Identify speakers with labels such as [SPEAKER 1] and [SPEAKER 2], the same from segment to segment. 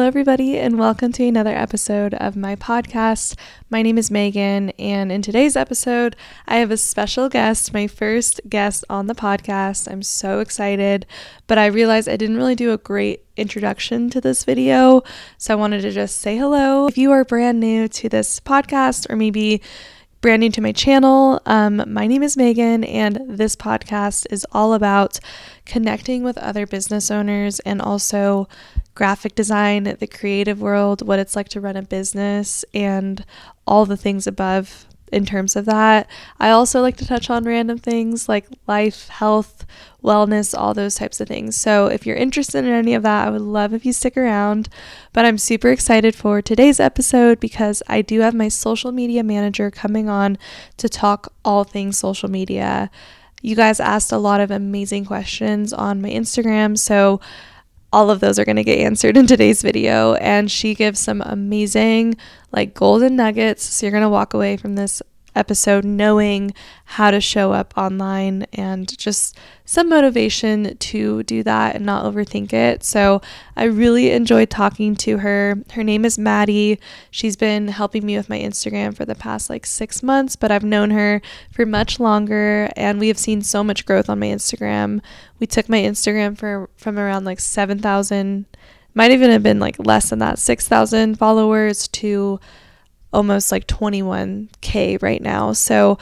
[SPEAKER 1] everybody, and welcome to another episode of my podcast. My name is Megan, and in today's episode, I have a special guest, my first guest on the podcast. I'm so excited, but I realized I didn't really do a great introduction to this video, so I wanted to just say hello. If you are brand new to this podcast, or maybe brand new to my channel, my name is Megan, and this podcast is all about connecting with other business owners and also graphic design, the creative world, what it's like to run a business, and all the things above in terms of that. I also like to touch on random things like life, health, wellness, all those types of things. So if you're interested in any of that, I would love if you stick around. But I'm super excited for today's episode because I do have my social media manager coming on to talk all things social media. You guys asked a lot of amazing questions on my Instagram, so all of those are going to get answered in today's video, and she gives some amazing like golden nuggets, so you're going to walk away from this episode knowing how to show up online and just some motivation to do that and not overthink it. So I really enjoyed talking to her. Her name is Maddie. She's been helping me with my Instagram for the past like 6 months, but I've known her for much longer, and we have seen so much growth on my Instagram. We took my Instagram from around like 7,000, might even have been like less than that, 6,000 followers to almost like 21K right now. So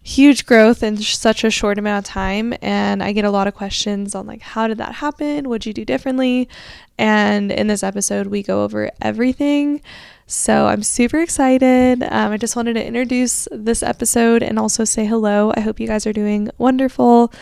[SPEAKER 1] huge growth in such a short amount of time. And I get a lot of questions on like, how did that happen? What'd you do differently? And in this episode, we go over everything. So I'm super excited. I just wanted to introduce this episode and also say hello. I hope you guys are doing wonderful.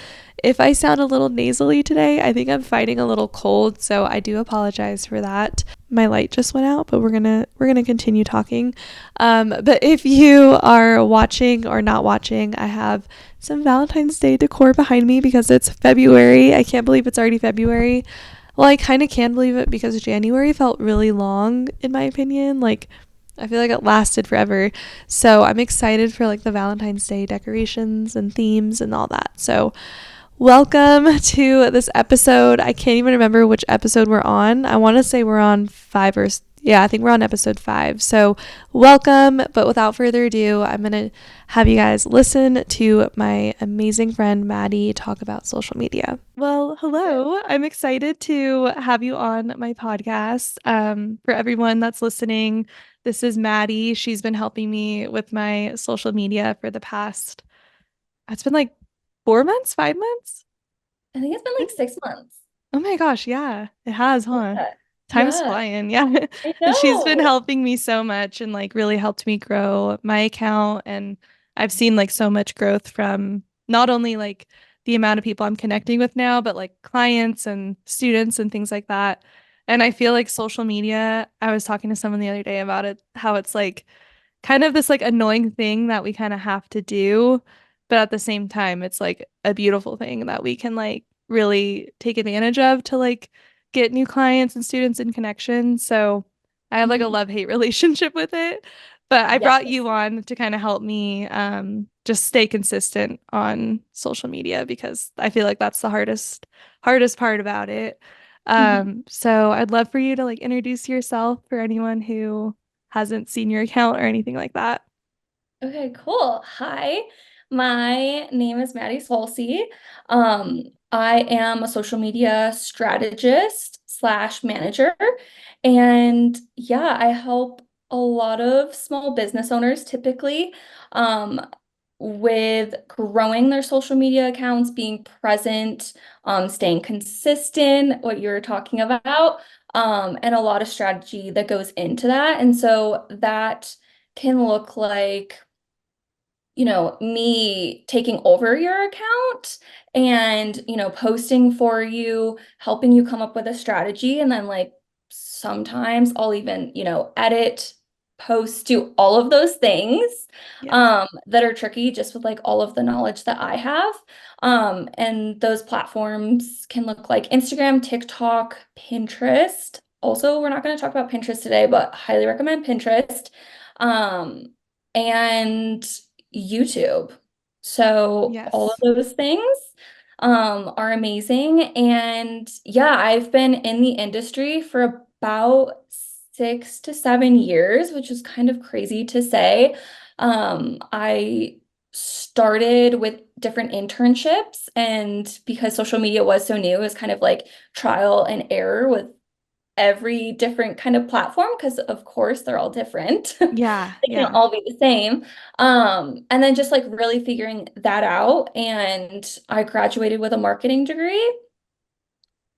[SPEAKER 1] If I sound a little nasally today, I think I'm fighting a little cold, so I do apologize for that. My light just went out, but we're gonna continue talking. But if you are watching or not watching, I have some Valentine's Day decor behind me because it's February. I can't believe it's already February. Well, I kind of can believe it because January felt really long, in my opinion. Like, I feel like it lasted forever. So I'm excited for like the Valentine's Day decorations and themes and all that. So welcome to this episode. I can't even remember which episode we're on. I want to say we're on I think we're on episode 5. So welcome, but without further ado, I'm going to have you guys listen to my amazing friend Maddie talk about social media. Well, hello. I'm excited to have you on my podcast. For everyone that's listening, this is Maddie. She's been helping me with my social media for the past, it's been like 4 months, 5 months.
[SPEAKER 2] I think it's been like 6 months.
[SPEAKER 1] Oh my gosh, yeah, it has, huh?
[SPEAKER 2] Yeah.
[SPEAKER 1] Time's
[SPEAKER 2] Yeah,
[SPEAKER 1] flying, yeah.
[SPEAKER 2] I
[SPEAKER 1] And she's been
[SPEAKER 2] know.
[SPEAKER 1] helping me so much and like really helped me grow my account. And I've seen like so much growth from not only like the amount of people I'm connecting with now, but like clients and students and things like that. And I feel like social media, I was talking to someone the other day about it, how it's like kind of this like annoying thing that we kind of have to do, but at the same time, it's like a beautiful thing that we can like really take advantage of to like get new clients and students and connections. So I have like a
[SPEAKER 2] Mhm.
[SPEAKER 1] love-hate relationship with it. But I brought
[SPEAKER 2] Yes.
[SPEAKER 1] you on to kind of help me just stay consistent on social media because I feel like that's the hardest part about it.
[SPEAKER 2] Mhm.
[SPEAKER 1] So I'd love for you to like introduce yourself for anyone who hasn't seen your account or anything like that.
[SPEAKER 2] Okay, cool. Hi, my name is Maddie Swalcy. I am a social media strategist slash manager. And yeah, I help a lot of small business owners typically um, with growing their social media accounts, being present, staying consistent, what you're talking about, and a lot of strategy that goes into that. And so that can look like me taking over your account and, posting for you, helping you come up with a strategy. And then, like, sometimes I'll even, edit, post, do all of those things
[SPEAKER 1] Yeah.
[SPEAKER 2] that are tricky just with like all of the knowledge that I have. And those platforms can look like Instagram, TikTok, Pinterest. Also, we're not going to talk about Pinterest today, but highly recommend Pinterest. Um, and YouTube. So all of
[SPEAKER 1] Yes.
[SPEAKER 2] those things are amazing. And yeah, I've been in the industry for about 6 to 7 years, which is kind of crazy to say. I started with different internships, and because social media was so new, it was kind of like trial and error with every different kind of platform because of course they're all different.
[SPEAKER 1] Yeah,
[SPEAKER 2] They can't
[SPEAKER 1] yeah.
[SPEAKER 2] all be the same. And then just like really figuring that out. And I graduated with a marketing degree,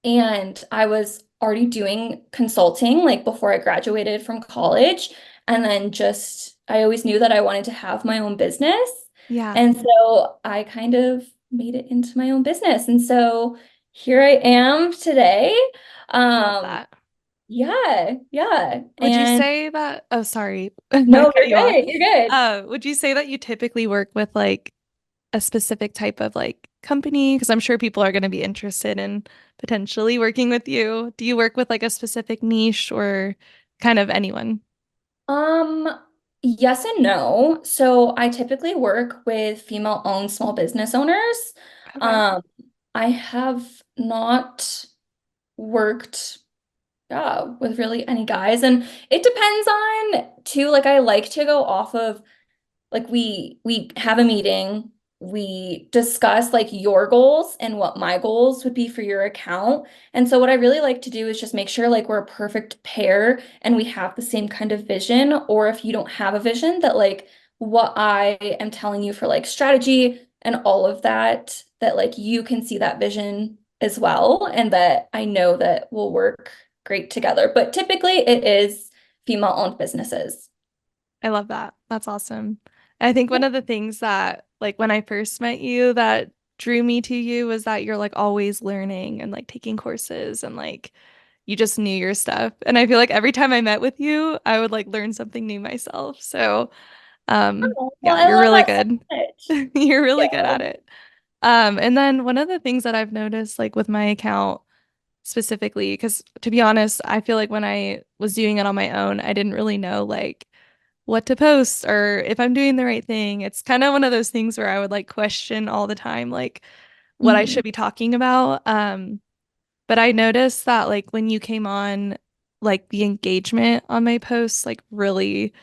[SPEAKER 2] and I was already doing consulting like before I graduated from college. And then just I always knew that I wanted to have my own business.
[SPEAKER 1] Yeah.
[SPEAKER 2] And so I kind of made it into my own business. And so here I am today.
[SPEAKER 1] Love
[SPEAKER 2] Um,
[SPEAKER 1] that.
[SPEAKER 2] yeah, yeah.
[SPEAKER 1] Would you
[SPEAKER 2] And
[SPEAKER 1] say that, oh, sorry, I might
[SPEAKER 2] no,
[SPEAKER 1] cut
[SPEAKER 2] you're
[SPEAKER 1] you off.
[SPEAKER 2] good. You're good.
[SPEAKER 1] Would you say that you typically work with like a specific type of like company? Because I'm sure people are going to be interested in potentially working with you. Do you work with like a specific niche or kind of anyone?
[SPEAKER 2] Um, yes and no. So I typically work with female-owned small business owners.
[SPEAKER 1] Okay.
[SPEAKER 2] Um, I have not worked with really any guys, and it depends on too. Like I like to go off of like we have a meeting, we discuss like your goals and what my goals would be for your account. And so what I really like to do is just make sure like we're a perfect pair and we have the same kind of vision, or if you don't have a vision, that like what I am telling you for like strategy and all of that, that like you can see that vision as well, and that I know that we'll work great together. But typically it is female-owned businesses.
[SPEAKER 1] I love that. That's awesome. I think one of the things that, like, when I first met you that drew me to you was that you're like always learning and like taking courses and like you just knew your stuff. And I feel like every time I met with you, I would like learn something new myself. So,
[SPEAKER 2] Oh, well,
[SPEAKER 1] yeah,
[SPEAKER 2] I
[SPEAKER 1] you're
[SPEAKER 2] love
[SPEAKER 1] really
[SPEAKER 2] that so
[SPEAKER 1] good.
[SPEAKER 2] much.
[SPEAKER 1] You're really good
[SPEAKER 2] Yeah.
[SPEAKER 1] at it. And then one of the things that I've noticed, like with my account specifically, because to be honest, I feel like when I was doing it on my own, I didn't really know like what to post or if I'm doing the right thing. It's kind of one of those things where I would like question all the time, like what I
[SPEAKER 2] Mhm.
[SPEAKER 1] should be talking about. But I noticed that like when you came on, like the engagement on my posts, like really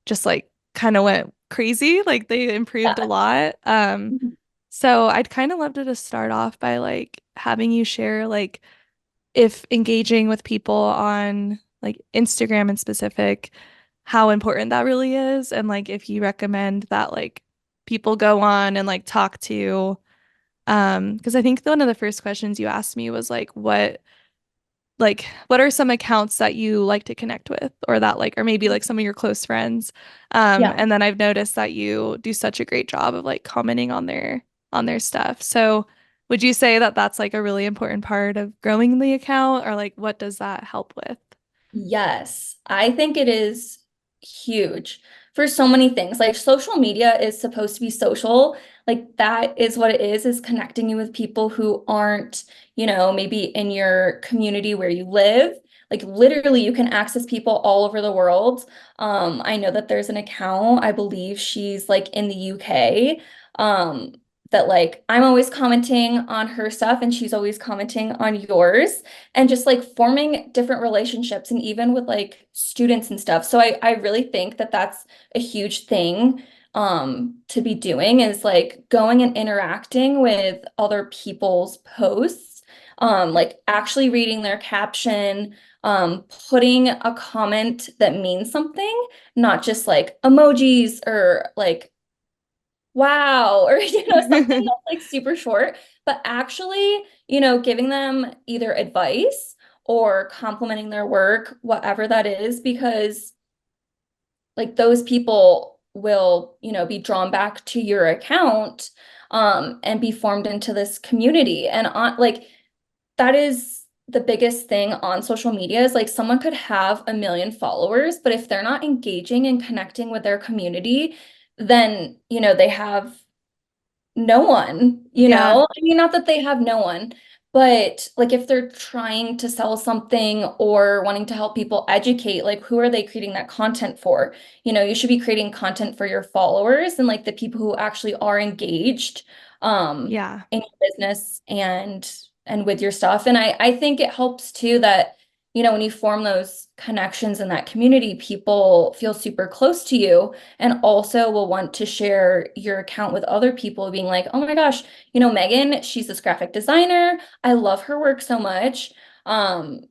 [SPEAKER 1] just like kind of went crazy. Like they improved a
[SPEAKER 2] Yeah.
[SPEAKER 1] lot.
[SPEAKER 2] Mhm.
[SPEAKER 1] So I'd kind of love to just start off by like having you share like if engaging with people on like Instagram in specific, how important that really is, and like if you recommend that like people go on and like talk to because I think one of the first questions you asked me was what are some accounts that you like to connect with or that like or maybe like some of your close friends.
[SPEAKER 2] Yeah.
[SPEAKER 1] And then I've noticed that you do such a great job of like commenting on their stuff. So would you say that that's like a really important part of growing the account or like what does that help with?
[SPEAKER 2] Yes, I think it is huge for so many things. Like social media is supposed to be social. Like that is what it is connecting you with people who aren't, maybe in your community where you live. Like literally you can access people all over the world. I know that there's an account, I believe she's like in the UK. Um, that like I'm always commenting on her stuff and she's always commenting on yours, and just like forming different relationships and even with like students and stuff. So I really think that that's a huge thing to be doing, is like going and interacting with other people's posts, like actually reading their caption, putting a comment that means something, not just like emojis or like wow, or something that's like super short, but actually, giving them either advice or complimenting their work, whatever that is, because like those people will, be drawn back to your account, and be formed into this community. And on like that is the biggest thing on social media, is like someone could have a million followers, but if they're not engaging and connecting with their community, then, they have no one,
[SPEAKER 1] Yeah,
[SPEAKER 2] I mean, not that they have no one, but like if they're trying to sell something or wanting to help people educate, like who are they creating that content for? You should be creating content for your followers and like the people who actually are engaged
[SPEAKER 1] yeah,
[SPEAKER 2] in your business and with your stuff. And I think it helps too that when you form those connections in that community, people feel super close to you and also will want to share your account with other people, being like, oh my gosh, Megan, she's this graphic designer. I love her work so much. Um,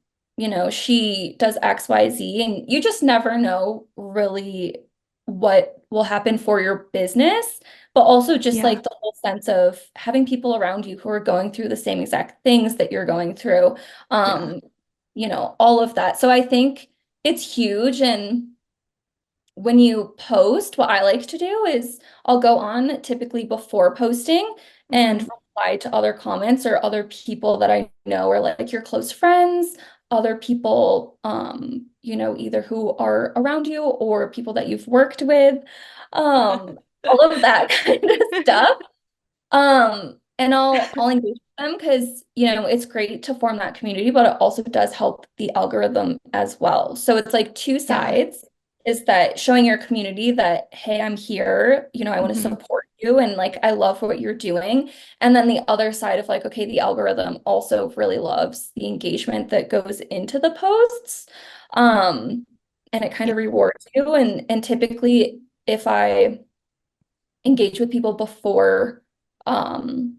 [SPEAKER 2] she does XYZ, and you just never know really what will happen for your business, but also just
[SPEAKER 1] Yeah.
[SPEAKER 2] like the whole sense of having people around you who are going through the same exact things that you're going through.
[SPEAKER 1] Yeah.
[SPEAKER 2] Um, all of that. So I think it's huge. And when you post, what I like to do is I'll go on typically before posting and
[SPEAKER 1] Hmm.
[SPEAKER 2] reply to other comments or other people that I know are like your close friends, other people, either who are around you or people that you've worked with, all of that kind of stuff. And I'll engage with them because, it's great to form that community, but it also does help the algorithm as well. So it's like two
[SPEAKER 1] Yeah.
[SPEAKER 2] sides, is that showing your community that, hey, I'm here, I want to
[SPEAKER 1] Hmm.
[SPEAKER 2] support you and like I love what you're doing. And then the other side of like, okay, the algorithm also really loves the engagement that goes into the posts. Um, and it kind
[SPEAKER 1] Yeah.
[SPEAKER 2] of rewards you. And typically if I engage with people um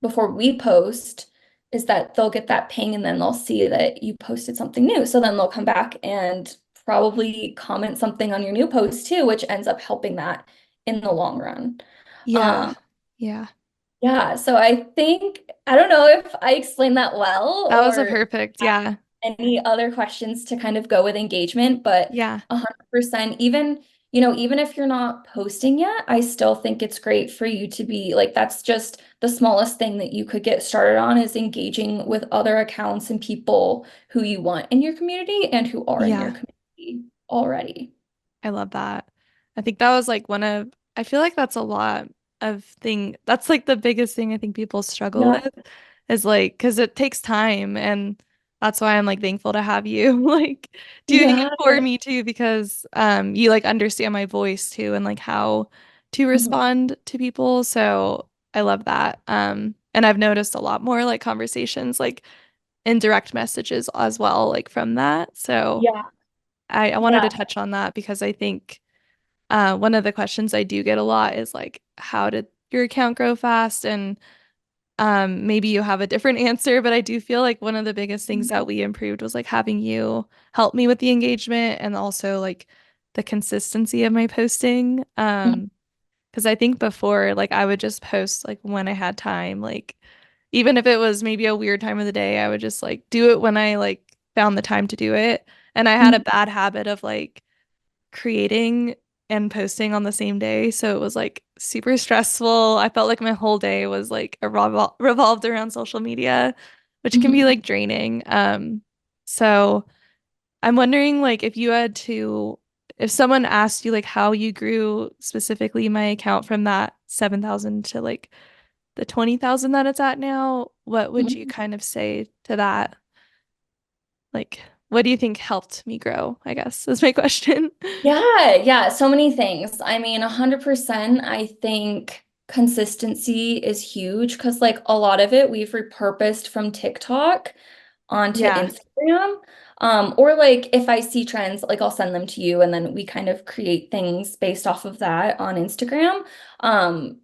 [SPEAKER 2] before we post, is that they'll get that ping and then they'll see that you posted something new. So then they'll come back and probably comment something on your new post too, which ends up helping that in the long run.
[SPEAKER 1] Yeah.
[SPEAKER 2] Um,
[SPEAKER 1] Yeah.
[SPEAKER 2] yeah, so I think I don't know if I explained that well
[SPEAKER 1] That was a
[SPEAKER 2] or
[SPEAKER 1] perfect. Yeah.
[SPEAKER 2] any other questions to kind of go with engagement, but
[SPEAKER 1] Yeah.
[SPEAKER 2] 100%, even if you're not posting yet, I still think it's great for you to be like, that's just the smallest thing that you could get started on, is engaging with other accounts and people who you want in your community and who are in your
[SPEAKER 1] Yeah.
[SPEAKER 2] community already.
[SPEAKER 1] I love that. I think that was like I feel like that's a lot of that's like the biggest thing I think people struggle
[SPEAKER 2] Yeah.
[SPEAKER 1] with is like, because it takes time. And that's why I'm like thankful to have you like doing it
[SPEAKER 2] Yeah.
[SPEAKER 1] for me too, because you like understand my voice too and like how to
[SPEAKER 2] Mhm.
[SPEAKER 1] respond to people. So I love that. And I've noticed a lot more like conversations, like in direct messages as well, like from that. So
[SPEAKER 2] Yeah.
[SPEAKER 1] I wanted to
[SPEAKER 2] Yeah.
[SPEAKER 1] touch on that because I think one of the questions I do get a lot is like, how did your account grow fast? And maybe you have a different answer, but I do feel like one of the biggest things that we improved was like having you help me with the engagement and also like the consistency of my posting. Because I think before, like I would just post like when I had time, like even if it was maybe a weird time of the day, I would just like do it when I like found the time to do it. And I had a
[SPEAKER 2] Mhm.
[SPEAKER 1] bad habit of like creating and posting on the same day. So it was like super stressful. I felt like my whole day was like revolved around social media, which can be
[SPEAKER 2] Mhm.
[SPEAKER 1] like draining. So I'm wondering like if someone asked you like how you grew specifically my account from that 7,000 to like the 20,000 that it's at now, what would you
[SPEAKER 2] Mhm.
[SPEAKER 1] kind of say to that? Like, what do you think helped me grow? I guess is my question.
[SPEAKER 2] Yeah, yeah, so many things. I mean, 100%, I think consistency is huge because, like, a lot of it we've repurposed from TikTok onto
[SPEAKER 1] Yeah.
[SPEAKER 2] Instagram. Or like if I see trends, like I'll send them to you and then we kind of create things based off of that on Instagram. Um,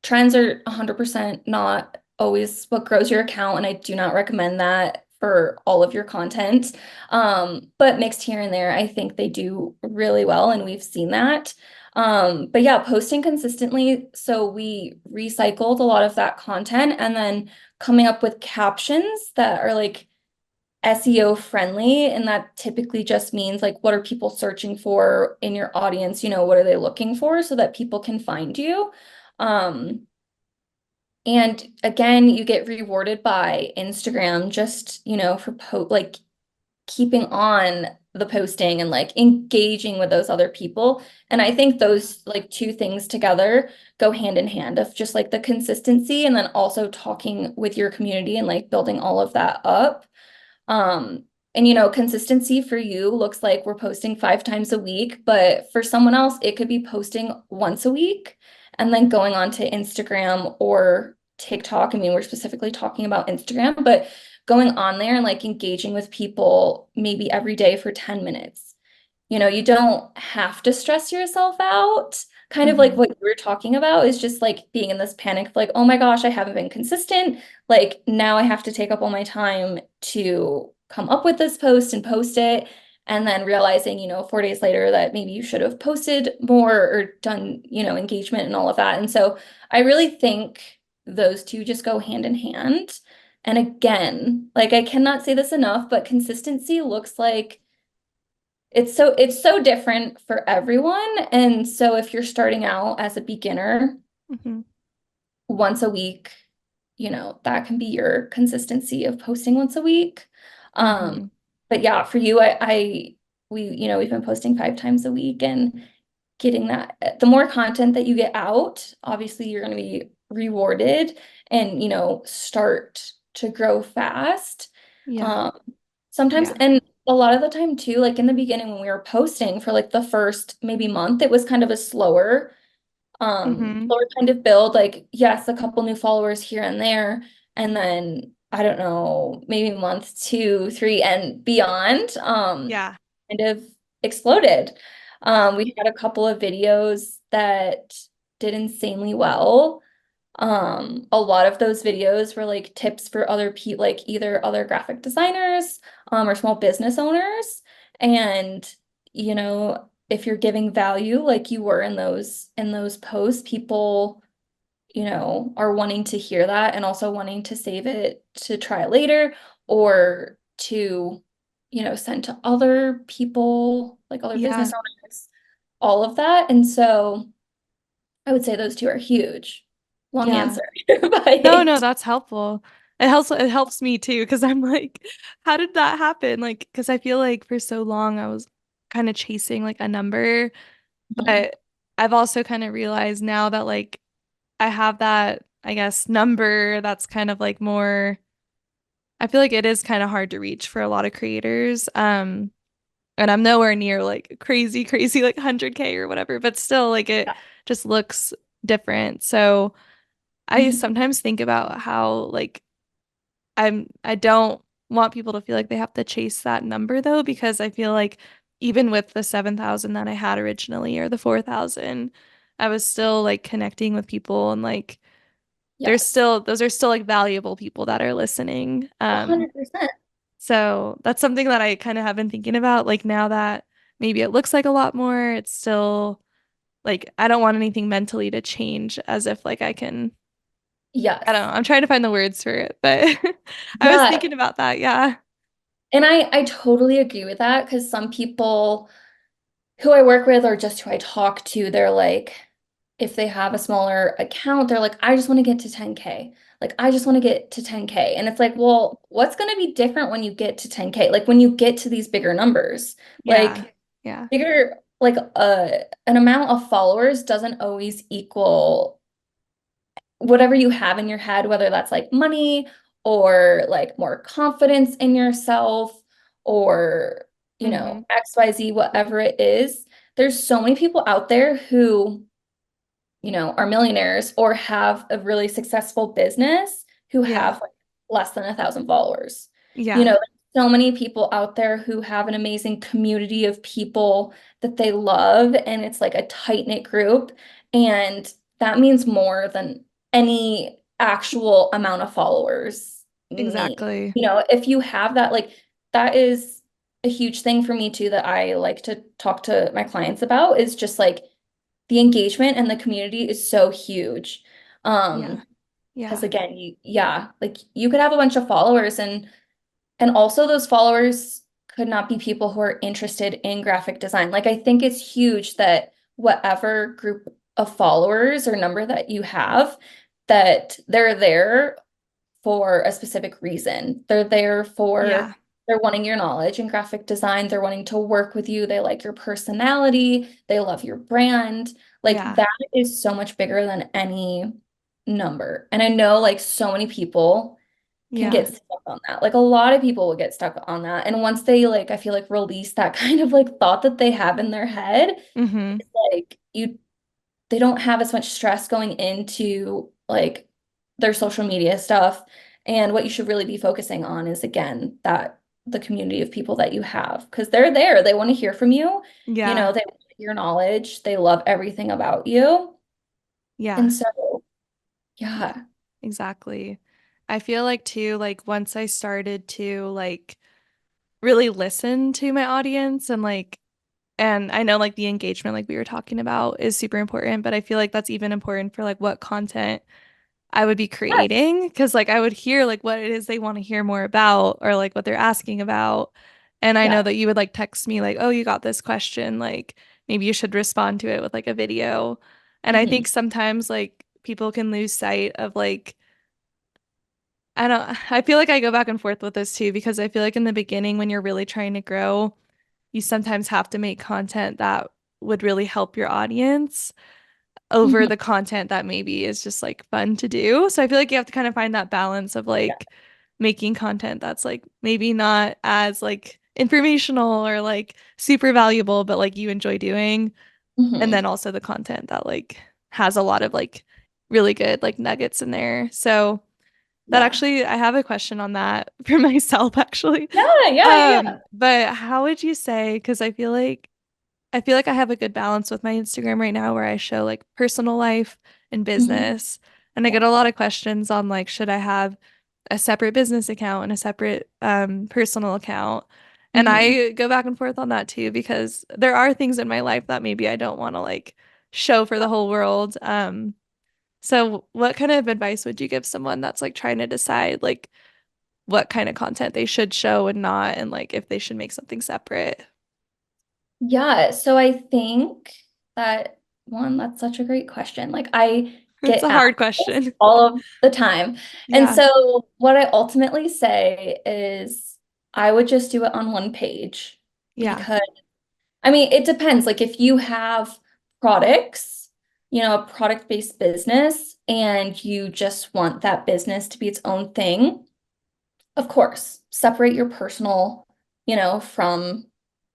[SPEAKER 2] Trends are 100% not always what grows your account, and I do not recommend that for all of your content. But mixed here and there, I think they do really well, and we've seen that. But yeah, posting consistently. So we recycled a lot of that content and then coming up with captions that are like SEO friendly. And that typically just means like, what are people searching for in your audience? What are they looking for so that people can find you? Um, and again, you get rewarded by Instagram just, for like keeping on the posting and like engaging with those other people. And I think those like two things together go hand in hand, of just like the consistency and then also talking with your community and like building all of that up. And consistency for you looks like we're posting 5 times a week, but for someone else, it could be posting once a week and then going on to Instagram or TikTok. I mean, we're specifically talking about Instagram, but going on there and like engaging with people maybe every day for 10 minutes. You don't have to stress yourself out. Kind of like
[SPEAKER 1] Mhm.
[SPEAKER 2] what you were talking about is just like being in this panic of like, oh my gosh, I haven't been consistent. Like now I have to take up all my time to come up with this post and post it. And then realizing, 4 days later that maybe you should have posted more or done, engagement and all of that. And so I really think those two just go hand in hand. And again, like I cannot say this enough, but consistency looks like it's so different for everyone. And so if you're starting out as a beginner,
[SPEAKER 1] Mhm.
[SPEAKER 2] once a week, that can be your consistency of posting once a week. Um,
[SPEAKER 1] Mhm.
[SPEAKER 2] but yeah, for you, we've been posting 5 times a week and getting that, the more content that you get out, obviously you're going to be rewarded and, start to grow fast.
[SPEAKER 1] Yeah.
[SPEAKER 2] Um, Sometimes,
[SPEAKER 1] Yeah.
[SPEAKER 2] and a lot of the time too, like in the beginning when we were posting for like the first maybe month, it was kind of a
[SPEAKER 1] Mhm.
[SPEAKER 2] slower kind of build, like yes, a couple new followers here and there, and then I don't know, maybe month 2, 3 and beyond,
[SPEAKER 1] Yeah.
[SPEAKER 2] kind of exploded.
[SPEAKER 1] Yeah.
[SPEAKER 2] We had a couple of videos that did insanely well. A lot of those videos were like tips for other people, like either other graphic designers, or small business owners. And, if you're giving value like you were in those posts, people, are wanting to hear that and also wanting to save it to try it later or to, send to other people, like other
[SPEAKER 1] Yeah.
[SPEAKER 2] business owners, all of that. And so I would say those two are huge. Long
[SPEAKER 1] Yeah.
[SPEAKER 2] answer,
[SPEAKER 1] No, no,
[SPEAKER 2] but
[SPEAKER 1] that's helpful. It helps me too because I'm like, how did that happen? Like, because I feel like for so long I was kind of chasing like a number, but I've also kind of realized now that like I have that, I guess, number that's kind of like more, I feel like it is kind of hard to reach for a lot of creators. And I'm nowhere near like crazy, crazy like 100K or whatever, but still like it
[SPEAKER 2] yeah.
[SPEAKER 1] just looks different. So I
[SPEAKER 2] Mhm.
[SPEAKER 1] sometimes think about how like I don't want people to feel like they have to chase that number though, because I feel like even with the 7,000 that I had originally or the 4,000, I was still like connecting with people and like there's
[SPEAKER 2] Yes,
[SPEAKER 1] still those are still like valuable people that are listening.
[SPEAKER 2] 100%.
[SPEAKER 1] So that's something that I kind of have been thinking about. Like now that maybe it looks like a lot more, it's still like I don't want anything mentally to change as if like I can, I don't
[SPEAKER 2] Yes.
[SPEAKER 1] know. I'm trying to find the words for it, but I was
[SPEAKER 2] Yeah.
[SPEAKER 1] thinking about that. Yeah.
[SPEAKER 2] And I totally agree with that because some people who I work with or just who I talk to, they're like, if they have a smaller account, they're like, I just want to get to 10K. Like, I just want to get to 10K. And it's like, well, what's going to be different when you get to 10K? Like, when you get to these bigger numbers,
[SPEAKER 1] Yeah.
[SPEAKER 2] like,
[SPEAKER 1] Yeah.
[SPEAKER 2] bigger, like, an amount of followers doesn't always equal whatever you have in your head, whether that's like money or like more confidence in yourself or,
[SPEAKER 1] Mm-hmm.
[SPEAKER 2] XYZ, whatever it is. There's so many people out there who, are millionaires or have a really successful business who
[SPEAKER 1] Yeah.
[SPEAKER 2] have like less than 1,000 followers.
[SPEAKER 1] Yeah.
[SPEAKER 2] There's so many people out there who have an amazing community of people that they love, and it's like a tight-knit group. And that means more than any actual amount of followers mean.
[SPEAKER 1] Exactly.
[SPEAKER 2] If you have that, like, that is a huge thing for me too that I like to talk to my clients about is just like the engagement and the community is so huge.
[SPEAKER 1] Yeah.
[SPEAKER 2] Because
[SPEAKER 1] Yeah.
[SPEAKER 2] again, like you could have a bunch of followers and also those followers could not be people who are interested in graphic design. Like I think it's huge that whatever group of followers or number that you have, that they're there for a specific reason.
[SPEAKER 1] Yeah.
[SPEAKER 2] They're wanting your knowledge in graphic design. They're wanting to work with you. They like your personality. They love your brand. Like
[SPEAKER 1] Yeah.
[SPEAKER 2] that is so much bigger than any number. And I know like so many people can
[SPEAKER 1] Yeah.
[SPEAKER 2] get stuck on that. Like a lot of people will get stuck on that. And once they like, I feel like release that kind of like thought that they have in their head,
[SPEAKER 1] Mm-hmm.
[SPEAKER 2] it's like they don't have as much stress going into like their social media stuff And what you should really be focusing on is, again, that the community of people that you have, because they're there. They want to hear from you.
[SPEAKER 1] Yeah.
[SPEAKER 2] They want your knowledge. They love everything about you.
[SPEAKER 1] Yeah.
[SPEAKER 2] And so, yeah.
[SPEAKER 1] Exactly. I feel like too, like once I started to like really listen to my audience and I know like the engagement like we were talking about is super important, but I feel like that's even important for like what content I would be
[SPEAKER 2] Yes.
[SPEAKER 1] creating because like I would hear like what it is they want to hear more about or like what they're asking about. And I know
[SPEAKER 2] Yeah.
[SPEAKER 1] that you would like text me like, "Oh, you got this question, like maybe you should respond to it with like a video." And I think
[SPEAKER 2] Hmm.
[SPEAKER 1] sometimes like people can lose sight of like I feel like I go back and forth with this too because I feel like in the beginning when you're really trying to grow, you sometimes have to make content that would really help your audience over
[SPEAKER 2] Hmm.
[SPEAKER 1] the content that maybe is just like fun to do. So I feel like you have to kind of find that balance of
[SPEAKER 2] Yeah.
[SPEAKER 1] like making content that's like maybe not as like informational or like super valuable, but like you enjoy doing. And then
[SPEAKER 2] Hmm.
[SPEAKER 1] also the content that like has a lot of like really good like nuggets in there. So that
[SPEAKER 2] Yeah.
[SPEAKER 1] actually, I have a question on that for myself actually.
[SPEAKER 2] Yeah. Yeah. Yeah. Yeah.
[SPEAKER 1] But how would you say, because I feel like I have a good balance with my Instagram right now where I show like personal life and
[SPEAKER 2] Hmm.
[SPEAKER 1] business. And I get
[SPEAKER 2] Yeah.
[SPEAKER 1] a lot of questions on like, should I have a separate business account and a separate personal account? And
[SPEAKER 2] Hmm.
[SPEAKER 1] I go back and forth on that too because there are things in my life that maybe I don't want to like show for the whole world. So what kind of advice would you give someone that's like trying to decide like what kind of content they should show and not, and like if they should make something separate?
[SPEAKER 2] Yeah. So I think that one, that's such a great question. Like I
[SPEAKER 1] It's
[SPEAKER 2] get
[SPEAKER 1] a
[SPEAKER 2] asked
[SPEAKER 1] hard
[SPEAKER 2] this
[SPEAKER 1] question.
[SPEAKER 2] all of the time. And
[SPEAKER 1] Yeah.
[SPEAKER 2] so what I ultimately say is I would just do it on one page
[SPEAKER 1] Yeah.
[SPEAKER 2] because I mean, it depends. Like if you have products, a product-based business, and you just want that business to be its own thing, of course, separate your personal, from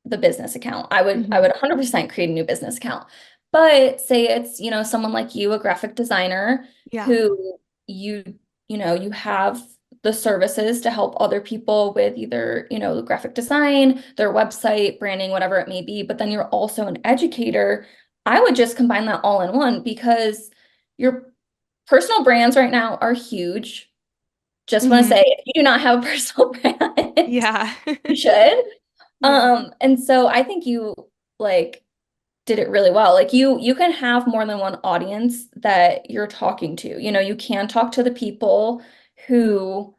[SPEAKER 2] the business account. I would
[SPEAKER 1] Hmm.
[SPEAKER 2] 100% create a new business account. But say it's, someone like you, a graphic designer
[SPEAKER 1] Yeah.
[SPEAKER 2] who you, you have the services to help other people with either, graphic design, their website, branding, whatever it may be, but then you're also an educator. I would just combine that all in one because your personal brands right now are huge. Just want to
[SPEAKER 1] Hmm.
[SPEAKER 2] say, if you do not have a personal brand,
[SPEAKER 1] Yeah.
[SPEAKER 2] you should.
[SPEAKER 1] Yeah.
[SPEAKER 2] And so I think you like did it really well. Like you can have more than one audience that you're talking to. You can talk to the people who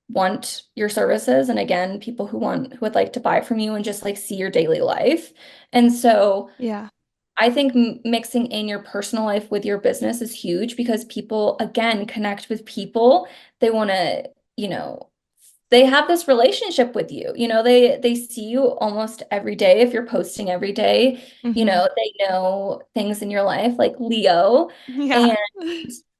[SPEAKER 2] want your services, and again, people who would like to buy from you and just like see your daily life. And so
[SPEAKER 1] Yeah.
[SPEAKER 2] I think mixing in your personal life with your business is huge because people, again, connect with people. They want to, they have this relationship with you. They see you almost every day if you're posting every day.
[SPEAKER 1] Hmm.
[SPEAKER 2] They know things in your life like Leo,
[SPEAKER 1] Yeah.
[SPEAKER 2] and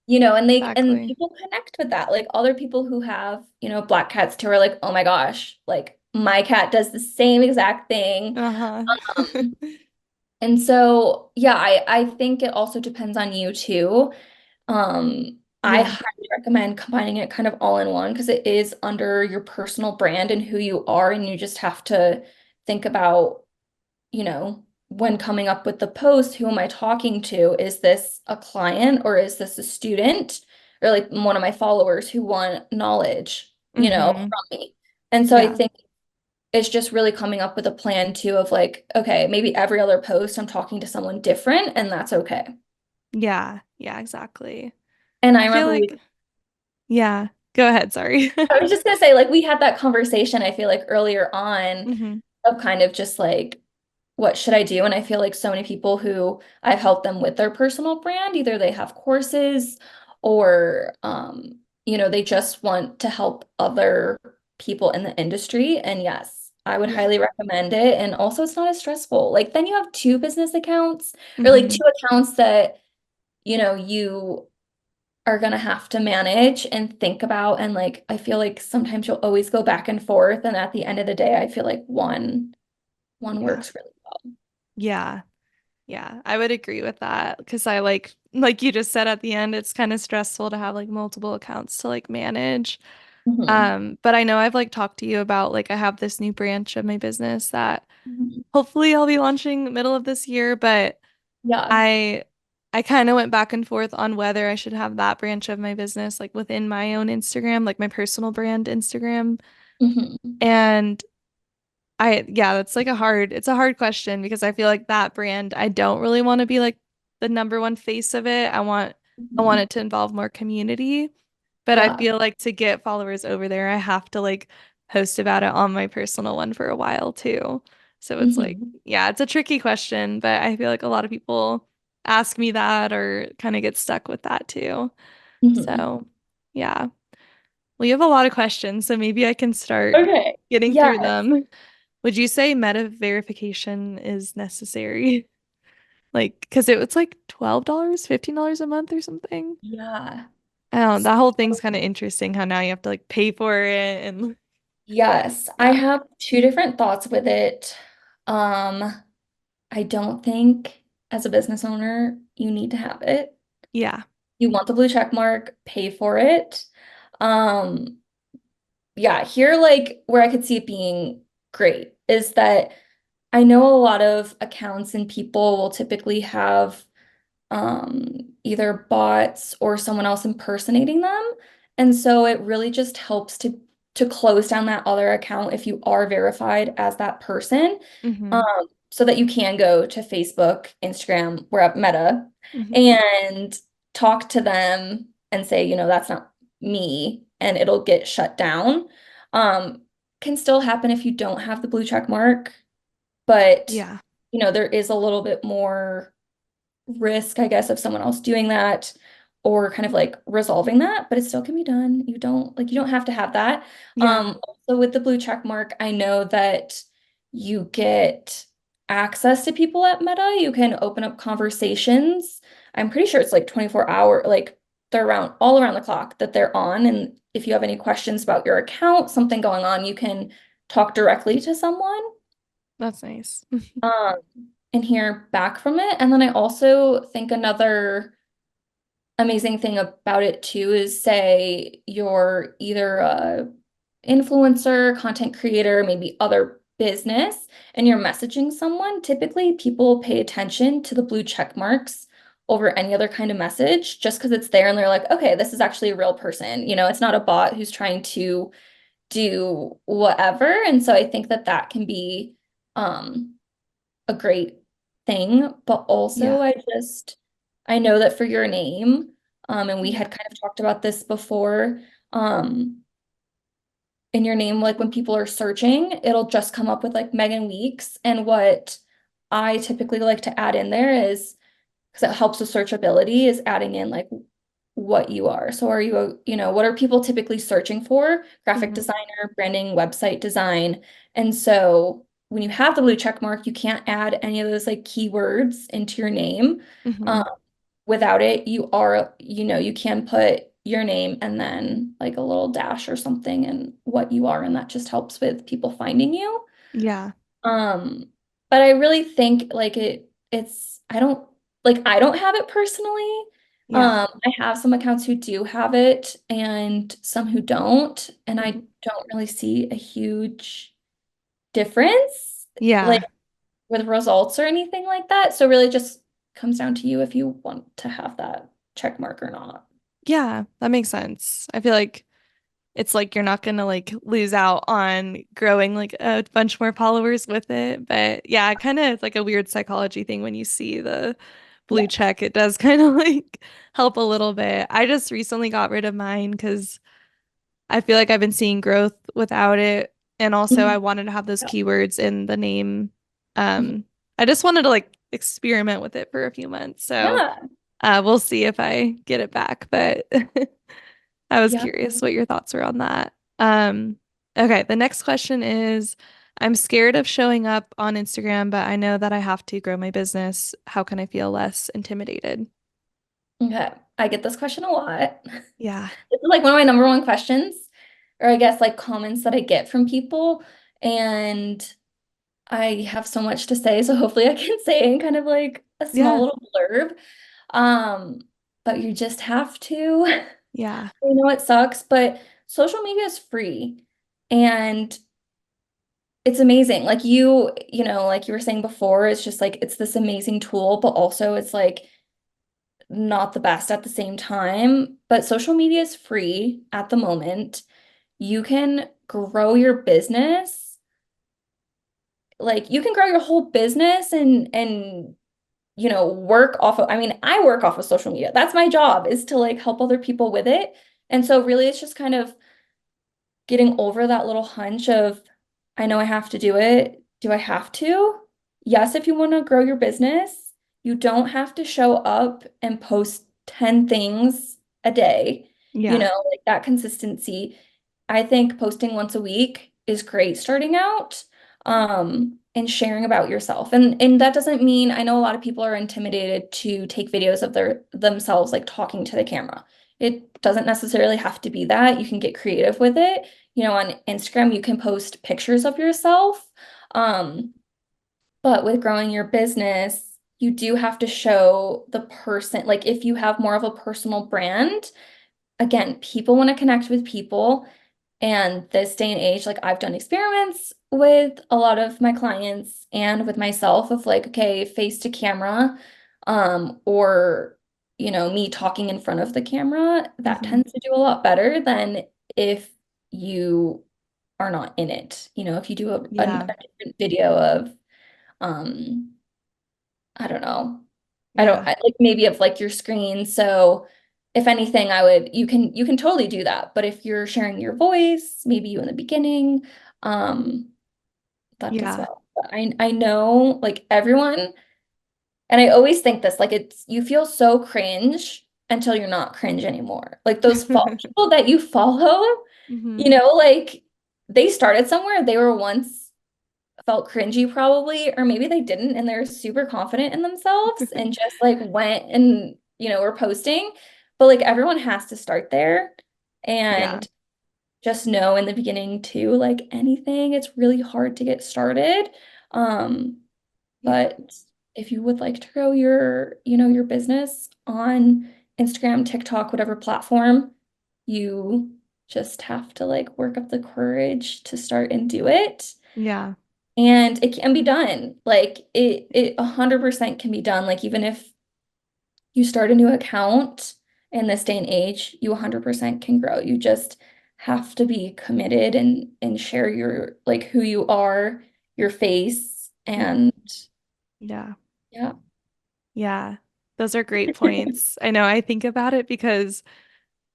[SPEAKER 2] and
[SPEAKER 1] Exactly.
[SPEAKER 2] people connect with that. Like other people who have, black cats too are like, "Oh my gosh, like my cat does the same exact thing."
[SPEAKER 1] Uh-huh.
[SPEAKER 2] Um, and so, yeah, I think it also depends on you too. I
[SPEAKER 1] Yeah.
[SPEAKER 2] highly recommend combining it kind of all in one because it is under your personal brand and who you are, and you just have to think about, when coming up with the post, who am I talking to? Is this a client or is this a student or like one of my followers who want knowledge,
[SPEAKER 1] Hmm.
[SPEAKER 2] from me? And so I
[SPEAKER 1] Yeah.
[SPEAKER 2] think it's just really coming up with a plan too of like, okay, maybe every other post I'm talking to someone different, and that's okay.
[SPEAKER 1] Yeah. Yeah, exactly.
[SPEAKER 2] And I
[SPEAKER 1] I feel
[SPEAKER 2] remember
[SPEAKER 1] like, yeah. Go ahead, sorry.
[SPEAKER 2] I was just gonna say, like, we had that conversation, I feel like earlier on
[SPEAKER 1] Hmm.
[SPEAKER 2] of kind of just like, what should I do? And I feel like so many people who I've helped them with their personal brand, either they have courses or, they just want to help other people in the industry. And yes, I would
[SPEAKER 1] Yeah.
[SPEAKER 2] highly recommend it. And also, it's not as stressful. Like, then you have two business accounts or like
[SPEAKER 1] Hmm.
[SPEAKER 2] two accounts that, you are gonna have to manage and think about. And like, I feel like sometimes you'll always go back and forth. And at the end of the day, I feel like one
[SPEAKER 1] Yeah.
[SPEAKER 2] works really well.
[SPEAKER 1] Yeah. Yeah, I would agree with that because I like you just said at the end, it's kind of stressful to have like multiple accounts to like manage.
[SPEAKER 2] Mhm.
[SPEAKER 1] But I know I've like talked to you about like I have this new branch of my business that
[SPEAKER 2] Mhm.
[SPEAKER 1] hopefully I'll be launching middle of this year, but
[SPEAKER 2] Yeah.
[SPEAKER 1] I I kind of went back and forth on whether I should have that branch of my business like within my own Instagram, like my personal brand Instagram.
[SPEAKER 2] Mhm.
[SPEAKER 1] And yeah, that's like it's a hard question because I feel like that brand, I don't really want to be like the number one face of it. I want
[SPEAKER 2] Mhm.
[SPEAKER 1] it to involve more community, but I
[SPEAKER 2] Yeah.
[SPEAKER 1] feel like to get followers over there, I have to like post about it on my personal one for a while too. So it's like,
[SPEAKER 2] Mhm.
[SPEAKER 1] yeah, it's a tricky question, but I feel like a lot of people ask me that or kind of get stuck with that too.
[SPEAKER 2] Mhm.
[SPEAKER 1] So, yeah. Well, you have a lot of questions, so maybe I can start
[SPEAKER 2] Okay.
[SPEAKER 1] getting
[SPEAKER 2] Yeah.
[SPEAKER 1] through them. Would you say meta verification is necessary? Like, because it's like $12, $15 a month or something.
[SPEAKER 2] Yeah.
[SPEAKER 1] I don't know,
[SPEAKER 2] So,
[SPEAKER 1] that whole thing's kind of interesting how now you have to like pay for it and
[SPEAKER 2] yes, I
[SPEAKER 1] yeah.
[SPEAKER 2] have two different thoughts with it. Um, I don't think as a business owner you need to have it.
[SPEAKER 1] Yeah.
[SPEAKER 2] You want the blue check mark, pay for it. Um, yeah, here like where I could see it being great is that I know a lot of accounts and people will typically have either bots or someone else impersonating them. And so it really just helps to close down that other account if you are verified as that person,
[SPEAKER 1] Mm-hmm.
[SPEAKER 2] so that you can go to Facebook, Instagram, we're at Meta,
[SPEAKER 1] Mm-hmm.
[SPEAKER 2] and talk to them and say, that's not me, and it'll get shut down. Can still happen if you don't have the blue check mark, but
[SPEAKER 1] Yeah.
[SPEAKER 2] there is a little bit more risk, I guess, of someone else doing that or kind of like resolving that, but it still can be done. You don't have to have that.
[SPEAKER 1] Yeah.
[SPEAKER 2] Also with the blue check mark, I know that you get access to people at Meta. You can open up conversations. I'm pretty sure it's like 24-hour, like they're around all around the clock that they're on. And if you have any questions about your account, something going on, you can talk directly to someone.
[SPEAKER 1] That's nice.
[SPEAKER 2] Um, and hear back from it. And then I also think another amazing thing about it too is say you're either a influencer, content creator, maybe other business, and you're messaging someone, typically people pay attention to the blue check marks over any other kind of message just because it's there and they're like, okay, this is actually a real person. It's not a bot who's trying to do whatever. And so I think that that can be um a great thing, but
[SPEAKER 1] Yeah.
[SPEAKER 2] also I know that for your name, and we
[SPEAKER 1] Yeah.
[SPEAKER 2] had kind of talked about this before, um, in your name, like when people are searching, it'll just come up with like Megan Weeks. And what I typically like to add in there is because it helps with searchability, is adding in like what you are. So are you, what are people typically searching for? Graphic
[SPEAKER 1] Mm-hmm.
[SPEAKER 2] designer, branding, website design. And so when you have the blue check mark, you can't add any of those like keywords into your name.
[SPEAKER 1] Mm-hmm.
[SPEAKER 2] Um, Without it, you can put your name and then like a little dash or something and what you are, and that just helps with people finding you.
[SPEAKER 1] Yeah.
[SPEAKER 2] Um, but I really think like I don't have it personally.
[SPEAKER 1] Yeah.
[SPEAKER 2] I have some accounts who do have it and some who don't, and
[SPEAKER 1] Mm-hmm.
[SPEAKER 2] I don't really see a huge difference like
[SPEAKER 1] Yeah.
[SPEAKER 2] with results or anything like that. So really just comes down to you if you want to have that check mark or not.
[SPEAKER 1] Yeah. That makes sense. I feel like it's like you're not gonna like lose out on growing like a bunch more followers with it. But yeah, kind of it's like a weird psychology thing when you see the blue
[SPEAKER 2] Yeah.
[SPEAKER 1] check. It does kind of like help a little bit. I just recently got rid of mine because I feel like I've been seeing growth without it. And also I
[SPEAKER 2] Mhm.
[SPEAKER 1] wanted to have those
[SPEAKER 2] Yeah.
[SPEAKER 1] keywords in the name.
[SPEAKER 2] Mhm.
[SPEAKER 1] I just wanted to like experiment with it for a few months. So
[SPEAKER 2] Yeah.
[SPEAKER 1] we'll see if I get it back. But I was
[SPEAKER 2] Yeah.
[SPEAKER 1] curious what your thoughts were on that. Okay, the next question is I'm scared of showing up on Instagram, but I know that I have to grow my business. How can I feel less intimidated?
[SPEAKER 2] Okay. I get this question a lot.
[SPEAKER 1] Yeah.
[SPEAKER 2] This is like one of my number one questions, or I guess like comments that I get from people. And I have so much to say, so hopefully I can say it in kind of like a small
[SPEAKER 1] Yeah.
[SPEAKER 2] little blurb. Um, but you just have to.
[SPEAKER 1] Yeah.
[SPEAKER 2] I know it sucks, but social media is free and it's amazing. Like like you were saying before, it's just like it's this amazing tool, but also it's like not the best at the same time. But social media is free at the moment. You can grow your business. Like you can grow your whole business and work off of, I mean, I work off of social media. That's my job is to like help other people with it. And so really it's just kind of getting over that little hunch of, I know I have to do it. Do I have to? Yes, if you want to grow your business, you don't have to show up and post 10 things a day.
[SPEAKER 1] Yeah.
[SPEAKER 2] Like that consistency. I think posting once a week is great starting out, and sharing about yourself. And that doesn't mean, I know a lot of people are intimidated to take videos of themselves like talking to the camera. It doesn't necessarily have to be that. You can get creative with it. On Instagram, you can post pictures of yourself. Um, but with growing your business, you do have to show the person, like if you have more of a personal brand, again, people want to connect with people. And this day and age, like I've done experiments with a lot of my clients and with myself of like, okay, face to camera, or me talking in front of the camera, that
[SPEAKER 1] Hmm.
[SPEAKER 2] tends to do a lot better than if you are not in it. If you do a
[SPEAKER 1] Yeah.
[SPEAKER 2] different video of, um, I don't know.
[SPEAKER 1] Yeah.
[SPEAKER 2] Like maybe of like your screen. So if anything, you can totally do that. But if you're sharing your voice, maybe you in the beginning, um, that does
[SPEAKER 1] Yeah.
[SPEAKER 2] well. But I know like everyone, and I always think this, like you feel so cringe until you're not cringe anymore. Like those people that you follow,
[SPEAKER 1] Hmm.
[SPEAKER 2] like they started somewhere, they were once felt cringy probably, or maybe they didn't and they're super confident in themselves and just like went and, were posting. But like everyone has to start there
[SPEAKER 1] Yeah.
[SPEAKER 2] and just know in the beginning too, like anything, it's really hard to get started. Um,
[SPEAKER 1] Yeah.
[SPEAKER 2] but if you would like to grow your business on Instagram, TikTok, whatever platform, you just have to like work up the courage to start and do it.
[SPEAKER 1] Yeah.
[SPEAKER 2] And it can be done. Like it 100% can be done. Like even if you start a new account in this day and age, you 100% can grow. You just have to be committed and share your like who you are, your face,
[SPEAKER 1] Mhm.
[SPEAKER 2] and
[SPEAKER 1] Yeah.
[SPEAKER 2] yeah.
[SPEAKER 1] Yeah. Those are great points. I know I think about it because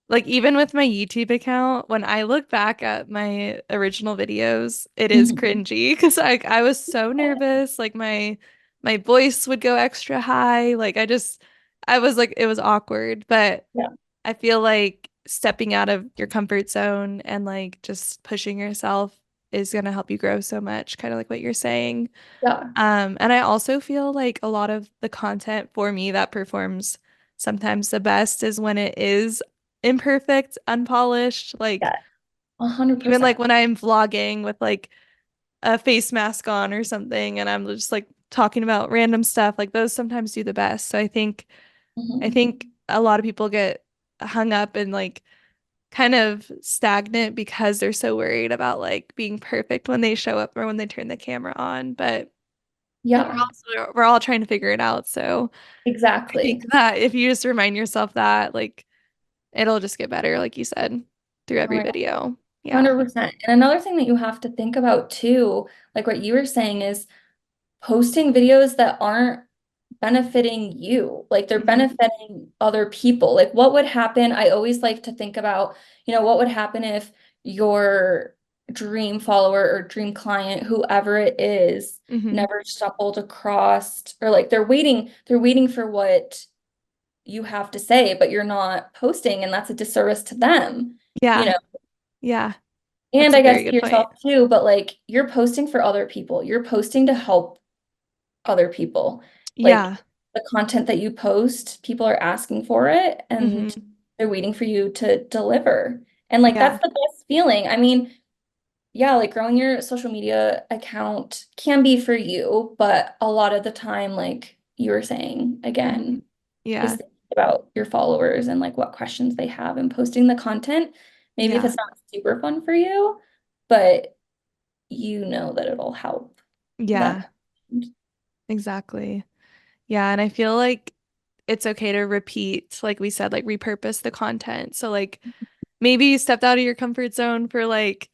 [SPEAKER 1] like even with my YouTube account, when I look back at my original videos, it is
[SPEAKER 2] Mhm.
[SPEAKER 1] cringy because I was so nervous. Like my voice would go extra high. Like I was like it was awkward, but
[SPEAKER 2] Yeah.
[SPEAKER 1] I feel like stepping out of your comfort zone and like just pushing yourself is gonna help you grow so much, kind of like what you're saying.
[SPEAKER 2] Yeah.
[SPEAKER 1] And I also feel like a lot of the content for me that performs sometimes the best is when it is imperfect, unpolished. Like
[SPEAKER 2] Yeah.
[SPEAKER 1] even like
[SPEAKER 2] 100%.
[SPEAKER 1] when I'm vlogging with like a face mask on or something and I'm just like talking about random stuff, like those sometimes do the best. So I
[SPEAKER 2] Mhm.
[SPEAKER 1] think a lot of people get hung up and like kind of stagnant because they're so worried about like being perfect when they show up or when they turn the camera on. But
[SPEAKER 2] Yeah,
[SPEAKER 1] we're all trying to figure it out. So I think
[SPEAKER 2] exactly.
[SPEAKER 1] that if you just remind yourself that, like, it'll just get better, like you said, through
[SPEAKER 2] Oh
[SPEAKER 1] every
[SPEAKER 2] my God.
[SPEAKER 1] video. Yeah.
[SPEAKER 2] 100%. And another thing that you have to think about too, like what you were saying is posting videos that aren't benefiting you, like they're
[SPEAKER 1] Hmm.
[SPEAKER 2] benefiting other people. Like what would happen? I always like to think about, what would happen if your dream follower or dream client, whoever it is,
[SPEAKER 1] Hmm.
[SPEAKER 2] never stumbled across, or like they're waiting for what you have to say, but you're not posting, and that's a disservice to them, you
[SPEAKER 1] Yeah.
[SPEAKER 2] know.
[SPEAKER 1] Yeah.
[SPEAKER 2] And
[SPEAKER 1] That's a
[SPEAKER 2] I
[SPEAKER 1] very
[SPEAKER 2] guess to
[SPEAKER 1] good
[SPEAKER 2] yourself
[SPEAKER 1] point.
[SPEAKER 2] too, but like you're posting for other people. You're posting to help other people. Like
[SPEAKER 1] Yeah.
[SPEAKER 2] the content that you post, people are asking for it and
[SPEAKER 1] Hmm.
[SPEAKER 2] they're waiting for you to deliver. And like
[SPEAKER 1] Yeah.
[SPEAKER 2] that's the best feeling. I mean, yeah, like growing your social media account can be for you, but a lot of the time, like you were saying
[SPEAKER 1] Hmm.
[SPEAKER 2] again, is
[SPEAKER 1] Yeah.
[SPEAKER 2] thinking about your followers and like what questions they have and posting the content Maybe if
[SPEAKER 1] Yeah.
[SPEAKER 2] it's not super fun for you, but you know that it'll help them.
[SPEAKER 1] Yeah, exactly. Yeah, and I feel like it's okay to repeat, like we said, like repurpose the content. So like maybe you stepped out of your comfort zone for like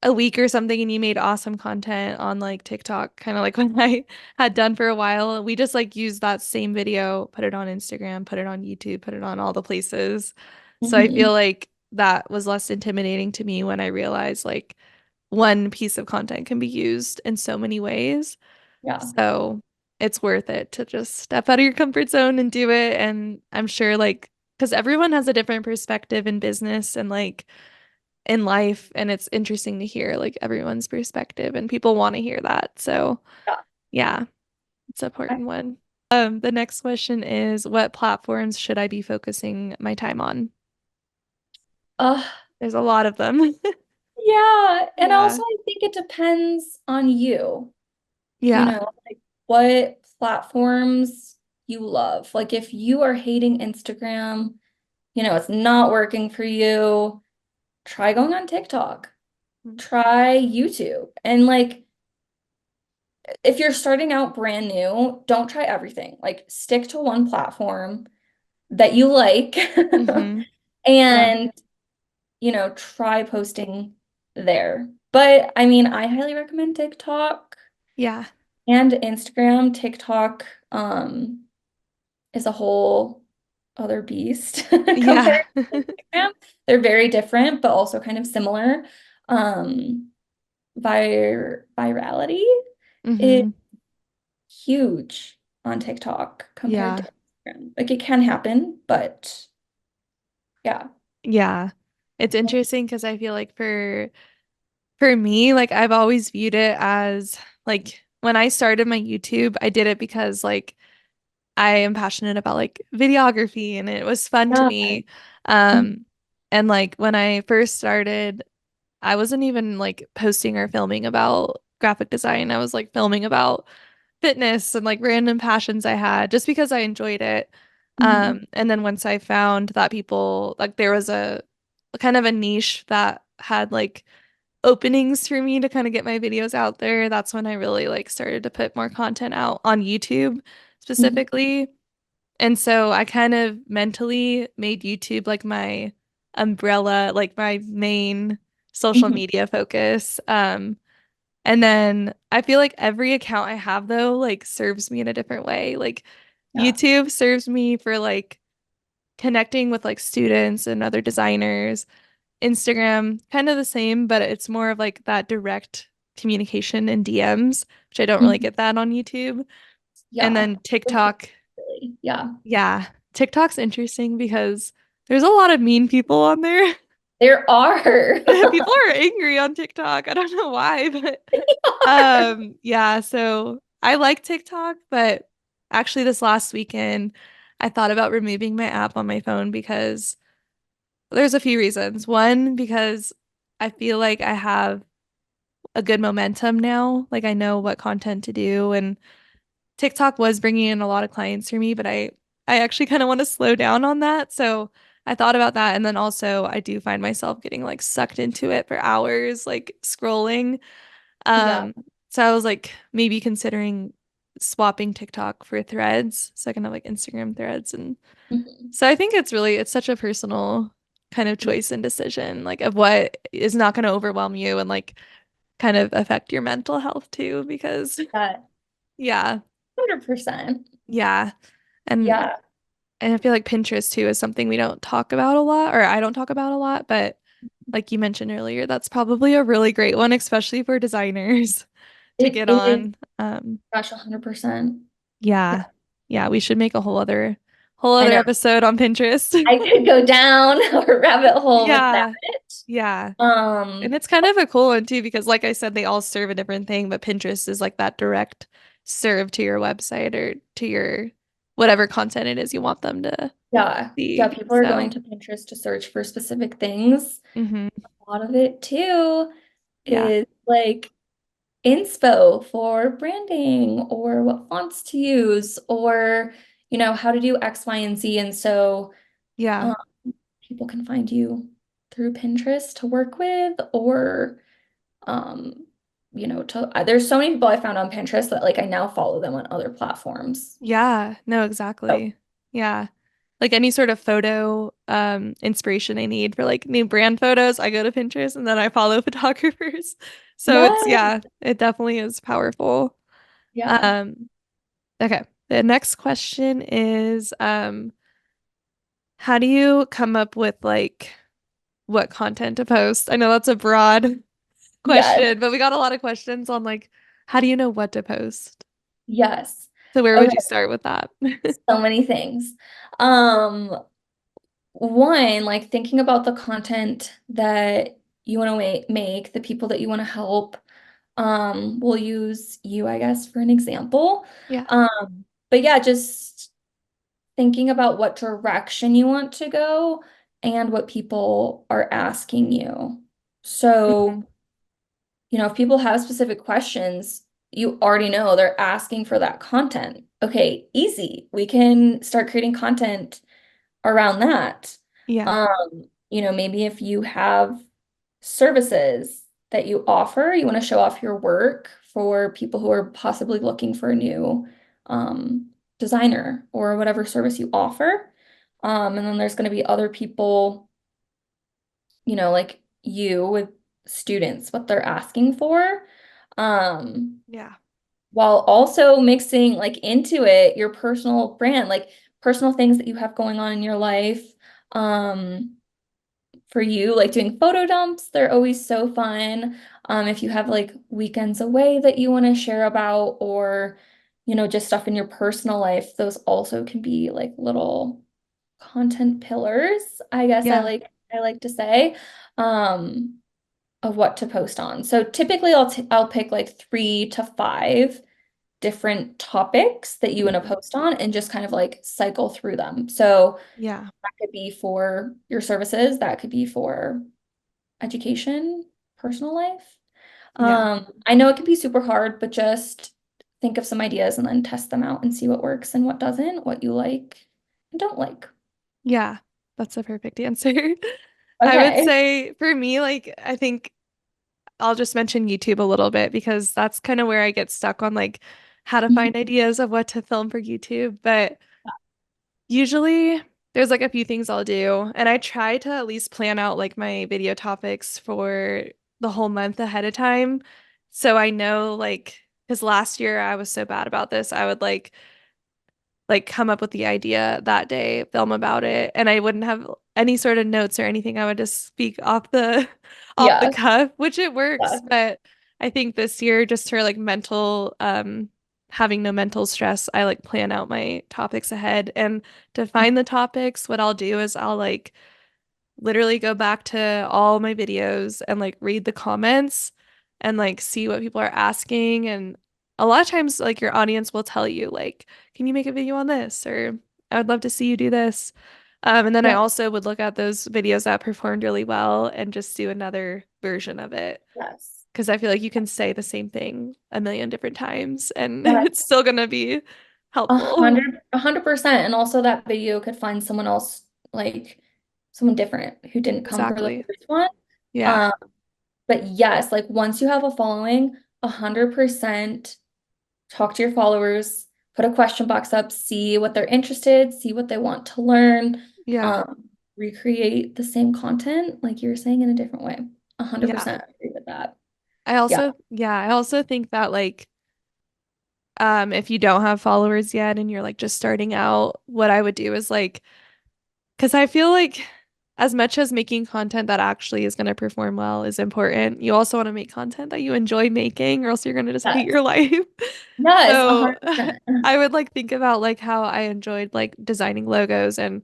[SPEAKER 1] a week or something and you made awesome content on like TikTok, kind of like what I had done for a while. We just like used that same video, put it on Instagram, put it on YouTube, put it on all the places. So I feel
[SPEAKER 2] Mhm.
[SPEAKER 1] like that was less intimidating to me when I realized like one piece of content can be used in so many ways.
[SPEAKER 2] Yeah.
[SPEAKER 1] So it's worth it to just step out of your comfort zone and do it. And I'm sure like because everyone has a different perspective in business and like in life, and it's interesting to hear like everyone's perspective, and people want to hear that. So
[SPEAKER 2] Yeah.
[SPEAKER 1] yeah, it's an
[SPEAKER 2] I-
[SPEAKER 1] important one. The next question is, what platforms should I be focusing my time on?
[SPEAKER 2] Uh,
[SPEAKER 1] There's a lot of them.
[SPEAKER 2] yeah. And
[SPEAKER 1] Yeah.
[SPEAKER 2] also, I think it depends on you,
[SPEAKER 1] Yeah.
[SPEAKER 2] like what platforms you love. Like if you are hating Instagram, it's not working for you, try going on TikTok, try YouTube. And like, if you're starting out brand new, don't try everything. Like, stick to one platform that you like
[SPEAKER 1] Mm-hmm. Yeah.
[SPEAKER 2] and, try posting there. But I mean, I highly recommend TikTok
[SPEAKER 1] Yeah.
[SPEAKER 2] and Instagram. TikTok, is a whole other beast
[SPEAKER 1] Yeah.
[SPEAKER 2] compared to Instagram. They're very different, but also kind of similar. Um, virality is
[SPEAKER 1] Mm-hmm.
[SPEAKER 2] huge on TikTok compared to
[SPEAKER 1] Yeah.
[SPEAKER 2] Instagram. Like it can happen, but yeah.
[SPEAKER 1] Yeah. It's interesting because I feel like for me, like I've always viewed it as like when I started my YouTube, I did it because like I am passionate about like videography and it was fun to
[SPEAKER 2] Yeah.
[SPEAKER 1] me.
[SPEAKER 2] Mhm.
[SPEAKER 1] And like when I first started, I wasn't even like posting or filming about graphic design. I was like filming about fitness and like random passions I had just because I enjoyed it.
[SPEAKER 2] Mhm.
[SPEAKER 1] And then once I found that people like there was a kind of a niche that had like openings for me to kind of get my videos out there, that's when I really like started to put more content out on YouTube
[SPEAKER 2] Mhm.
[SPEAKER 1] specifically. And so I kind of mentally made YouTube like my umbrella, like my main social
[SPEAKER 2] Mhm.
[SPEAKER 1] media focus. And then I feel like every account I have though, like serves me in a different way. Like
[SPEAKER 2] Yeah.
[SPEAKER 1] YouTube serves me for like connecting with like students and other designers. Instagram, kind of the same, but it's more of like that direct communication in DMs, which I don't really
[SPEAKER 2] Mhm.
[SPEAKER 1] get that on YouTube. And
[SPEAKER 2] Yeah.
[SPEAKER 1] then TikTok,
[SPEAKER 2] Really. Yeah.
[SPEAKER 1] yeah, TikTok's interesting because there's a lot of mean people on there.
[SPEAKER 2] There are.
[SPEAKER 1] People are angry on TikTok. I don't know why, but yeah, so I like TikTok, but actually this last weekend I thought about removing my app on my phone because there's a few reasons. One, because I feel like I have a good momentum now. Like I know what content to do, and TikTok was bringing in a lot of clients for me, but I actually kind of want to slow down on that. So I thought about that, and then also I do find myself getting like sucked into it for hours, like scrolling.
[SPEAKER 2] Yeah.
[SPEAKER 1] Um, so I was like maybe considering swapping TikTok for Threads, so I can have like Instagram Threads, and
[SPEAKER 2] Mhm.
[SPEAKER 1] so I think it's such a personal kind of choice and decision, like of what is not going to overwhelm you and like kind of affect your mental health too, because
[SPEAKER 2] Yeah.
[SPEAKER 1] yeah,
[SPEAKER 2] 100%.
[SPEAKER 1] yeah. And
[SPEAKER 2] Yeah.
[SPEAKER 1] and I feel like Pinterest too is something we don't talk about a lot, or I don't talk about a lot, but like you mentioned earlier, that's probably a really great one, especially for designers to
[SPEAKER 2] It
[SPEAKER 1] get
[SPEAKER 2] is,
[SPEAKER 1] on.
[SPEAKER 2] gosh, 100%. Yeah.
[SPEAKER 1] Yeah. Yeah, we should make a whole
[SPEAKER 2] I
[SPEAKER 1] other
[SPEAKER 2] know.
[SPEAKER 1] episode on Pinterest.
[SPEAKER 2] I could go down a rabbit hole with that.
[SPEAKER 1] Yeah. Yeah. And
[SPEAKER 2] Um,
[SPEAKER 1] it's kind of a cool one too, because like I said, they all serve a different thing, but Pinterest is like that direct serve to your website or to your whatever content it is you want them to
[SPEAKER 2] yeah. Yeah,
[SPEAKER 1] see.
[SPEAKER 2] people are going
[SPEAKER 1] So,
[SPEAKER 2] to Pinterest to search for specific things.
[SPEAKER 1] hmm
[SPEAKER 2] A lot of it too
[SPEAKER 1] yeah.
[SPEAKER 2] is like inspo for branding or what fonts to use or, how to do X, Y, and Z. And so
[SPEAKER 1] Yeah.
[SPEAKER 2] um, people can find you through Pinterest to work with or um, there's so many people I found on Pinterest that like I now follow them on other platforms.
[SPEAKER 1] Yeah, no,
[SPEAKER 2] Oh,
[SPEAKER 1] exactly. Yeah. Like any sort of photo inspiration I need for like new brand photos, I go to Pinterest and then I follow photographers. So it's
[SPEAKER 2] yes.
[SPEAKER 1] yeah, it definitely is powerful.
[SPEAKER 2] Yeah.
[SPEAKER 1] Um okay. The next question is how do you come up with like what content to post? I know that's a broad
[SPEAKER 2] Yes.
[SPEAKER 1] question, but we got a lot of questions on like how do you know what to post?
[SPEAKER 2] Yes.
[SPEAKER 1] So where would
[SPEAKER 2] Okay.
[SPEAKER 1] you start with that?
[SPEAKER 2] So many things. Um, One, like thinking about the content that you want to make, the people that you want to help. We'll use you, I guess, for an example.
[SPEAKER 1] Yeah.
[SPEAKER 2] But yeah, just thinking about what direction you want to go and what people are asking you. So,
[SPEAKER 1] Mhm.
[SPEAKER 2] if people have specific questions, you already know they're asking for that content. Okay, easy. We can start creating content around that.
[SPEAKER 1] Yeah.
[SPEAKER 2] Maybe if you have services that you offer, you want to show off your work for people who are possibly looking for a new designer or whatever service you offer. And then there's going to be other people, like you with students, what they're asking for. Um,
[SPEAKER 1] Yeah.
[SPEAKER 2] while also mixing like into it your personal brand, like personal things that you have going on in your life. Um, for you, like doing photo dumps, they're always so fun. If you have like weekends away that you want to share about, or just stuff in your personal life, those also can be like little content pillars, I guess
[SPEAKER 1] Yeah.
[SPEAKER 2] I like to say, um, of what to post on. So typically I'll pick like 3 to 5 different topics that you want to
[SPEAKER 1] Mhm.
[SPEAKER 2] post on and just kind of like cycle through them. So
[SPEAKER 1] Yeah.
[SPEAKER 2] that could be for your services, that could be for education, personal life.
[SPEAKER 1] Yeah.
[SPEAKER 2] I know it can be super hard, but just think of some ideas and then test them out and see what works and what doesn't, what you like and don't like.
[SPEAKER 1] Yeah. That's a perfect answer. I would
[SPEAKER 2] Okay.
[SPEAKER 1] say for me, like, I think I'll just mention YouTube a little bit because that's kind of where I get stuck on like how to find
[SPEAKER 2] Mhm.
[SPEAKER 1] ideas of what to film for YouTube. But usually there's like a few things I'll do, and I try to at least plan out like my video topics for the whole month ahead of time. So I know like, because last year I was so bad about this, I would like come up with the idea that day, film about it, and I wouldn't have any sort of notes or anything. I would just speak off the off the
[SPEAKER 2] Yeah.
[SPEAKER 1] cuff, which it
[SPEAKER 2] Yeah.
[SPEAKER 1] works, but I think this year just for like mental having no mental stress, I like plan out my topics ahead and to find the topics, what I'll do is I'll like literally go back to all my videos and like read the comments and like see what people are asking. And a lot of times, like your audience will tell you, like, can you make a video on this? Or I would love to see you do this. And then I
[SPEAKER 2] Yeah.
[SPEAKER 1] also would look at those videos that performed really well and just do another version of it.
[SPEAKER 2] Yes.
[SPEAKER 1] Because I feel like you can say the same thing a million different times and
[SPEAKER 2] Yes.
[SPEAKER 1] it's still going to be
[SPEAKER 2] A
[SPEAKER 1] helpful.
[SPEAKER 2] hundred, 100%. And also that video could find someone else, like someone different who didn't come for the
[SPEAKER 1] Exactly.
[SPEAKER 2] first one.
[SPEAKER 1] Yeah.
[SPEAKER 2] Um, but yes, like once you have a following, 100% talk to your followers, put a question box up, see what they're interested, see what they want to learn,
[SPEAKER 1] Yeah.
[SPEAKER 2] recreate the same content, like you were saying, in a different way.
[SPEAKER 1] Yeah.
[SPEAKER 2] 100% agree with that. Yeah.
[SPEAKER 1] I also think that like if you don't have followers yet and you're like just starting out, what I would do is like, because I feel like as much as making content that actually is going to perform well is important, you also want to make content that you enjoy making, or else you're going to just hate
[SPEAKER 2] Yes.
[SPEAKER 1] your life.
[SPEAKER 2] Yes,
[SPEAKER 1] So
[SPEAKER 2] 100%.
[SPEAKER 1] I would like think about like how I enjoyed like designing logos, and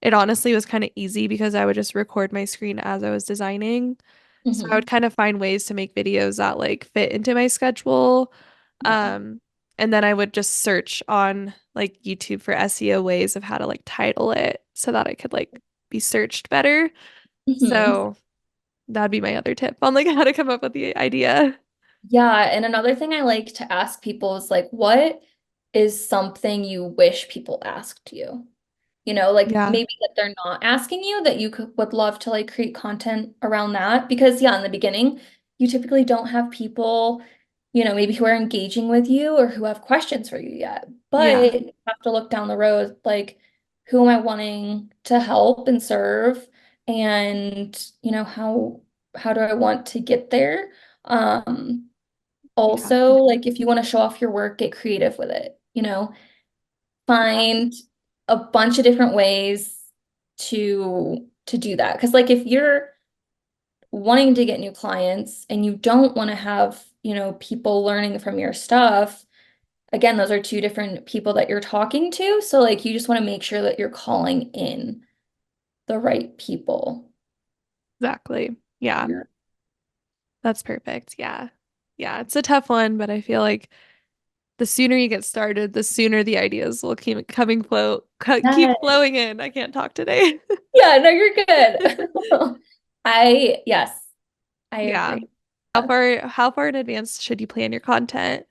[SPEAKER 1] it honestly was kind of easy because I would just record my screen as I was designing. So I would
[SPEAKER 2] Hmm.
[SPEAKER 1] kind of find ways to make videos that like fit into my schedule.
[SPEAKER 2] Yeah.
[SPEAKER 1] Um, and then I would just search on like YouTube for SEO ways of how to like title it so that I could like be searched better.
[SPEAKER 2] Hmm.
[SPEAKER 1] So that'd be my other tip on like how to come up with the idea.
[SPEAKER 2] Yeah, and another thing I like to ask people is like, what is something you wish people asked you? like
[SPEAKER 1] Yeah.
[SPEAKER 2] maybe that they're not asking you that would love to like create content around that because yeah, in the beginning, you typically don't have people, maybe who are engaging with you or who have questions for you yet.
[SPEAKER 1] Yeah.
[SPEAKER 2] But you have to look down the road, like who am I wanting to help and serve and, how do I want to get there? Um,
[SPEAKER 1] Yeah.
[SPEAKER 2] Also, like if you want to show off your work, get creative with it,
[SPEAKER 1] Yeah.
[SPEAKER 2] find a bunch of different ways to do that. Because like if you're wanting to get new clients and you don't want to have, people learning from your stuff, again, those are two different people that you're talking to. So like you just want to make sure that you're calling in the right people.
[SPEAKER 1] Exactly. Yeah.
[SPEAKER 2] Yeah.
[SPEAKER 1] That's perfect. Yeah. Yeah. It's a tough one, but I feel like the sooner you get started, the sooner the ideas will keep coming keep
[SPEAKER 2] Yes.
[SPEAKER 1] flowing in. I can't talk today.
[SPEAKER 2] Yeah, no, you're good. Yes, I
[SPEAKER 1] Yeah.
[SPEAKER 2] agree.
[SPEAKER 1] How far in advance should you plan your content?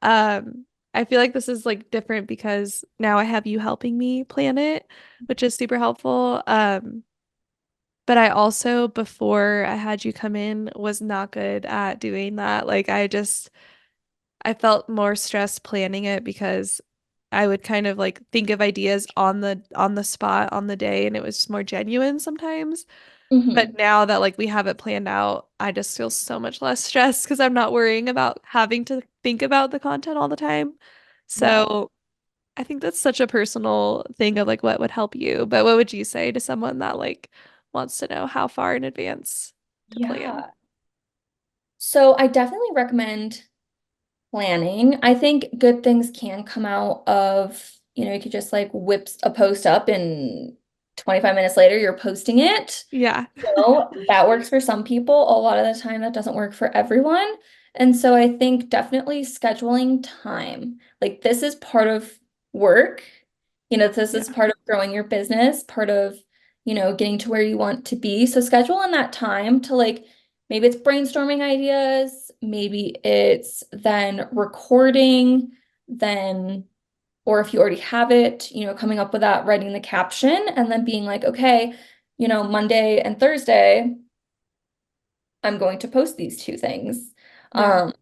[SPEAKER 1] Um, I feel like this is like different because now I have you helping me plan it, which is super helpful. But I also, before I had you come in, was not good at doing that. Like I felt more stressed planning it because I would kind of like think of ideas on the spot on the day and it was just more genuine sometimes. But
[SPEAKER 2] Hmm.
[SPEAKER 1] now that like we have it planned out, I just feel so much less stressed because I'm not worrying about having to think about the content all the time.
[SPEAKER 2] Yeah.
[SPEAKER 1] So I think that's such a personal thing of like what would help you. But what would you say to someone that like wants to know how far in advance to plan?
[SPEAKER 2] Yeah. So I definitely recommend planning. I think good things can come out of, you could just like whip a post up and 25 minutes later you're posting it.
[SPEAKER 1] Yeah.
[SPEAKER 2] That works for some people. A lot of the time, that doesn't work for everyone. And so I think definitely scheduling time. Like this is part of work. This is
[SPEAKER 1] Yeah.
[SPEAKER 2] part of growing your business, part of, getting to where you want to be. So schedule in that time to like maybe it's brainstorming ideas, maybe it's then recording, then or if you already have it, coming up with that, writing the caption, and then being like, okay, Monday and Thursday, I'm going to post these two things.
[SPEAKER 1] Yeah.
[SPEAKER 2] Um,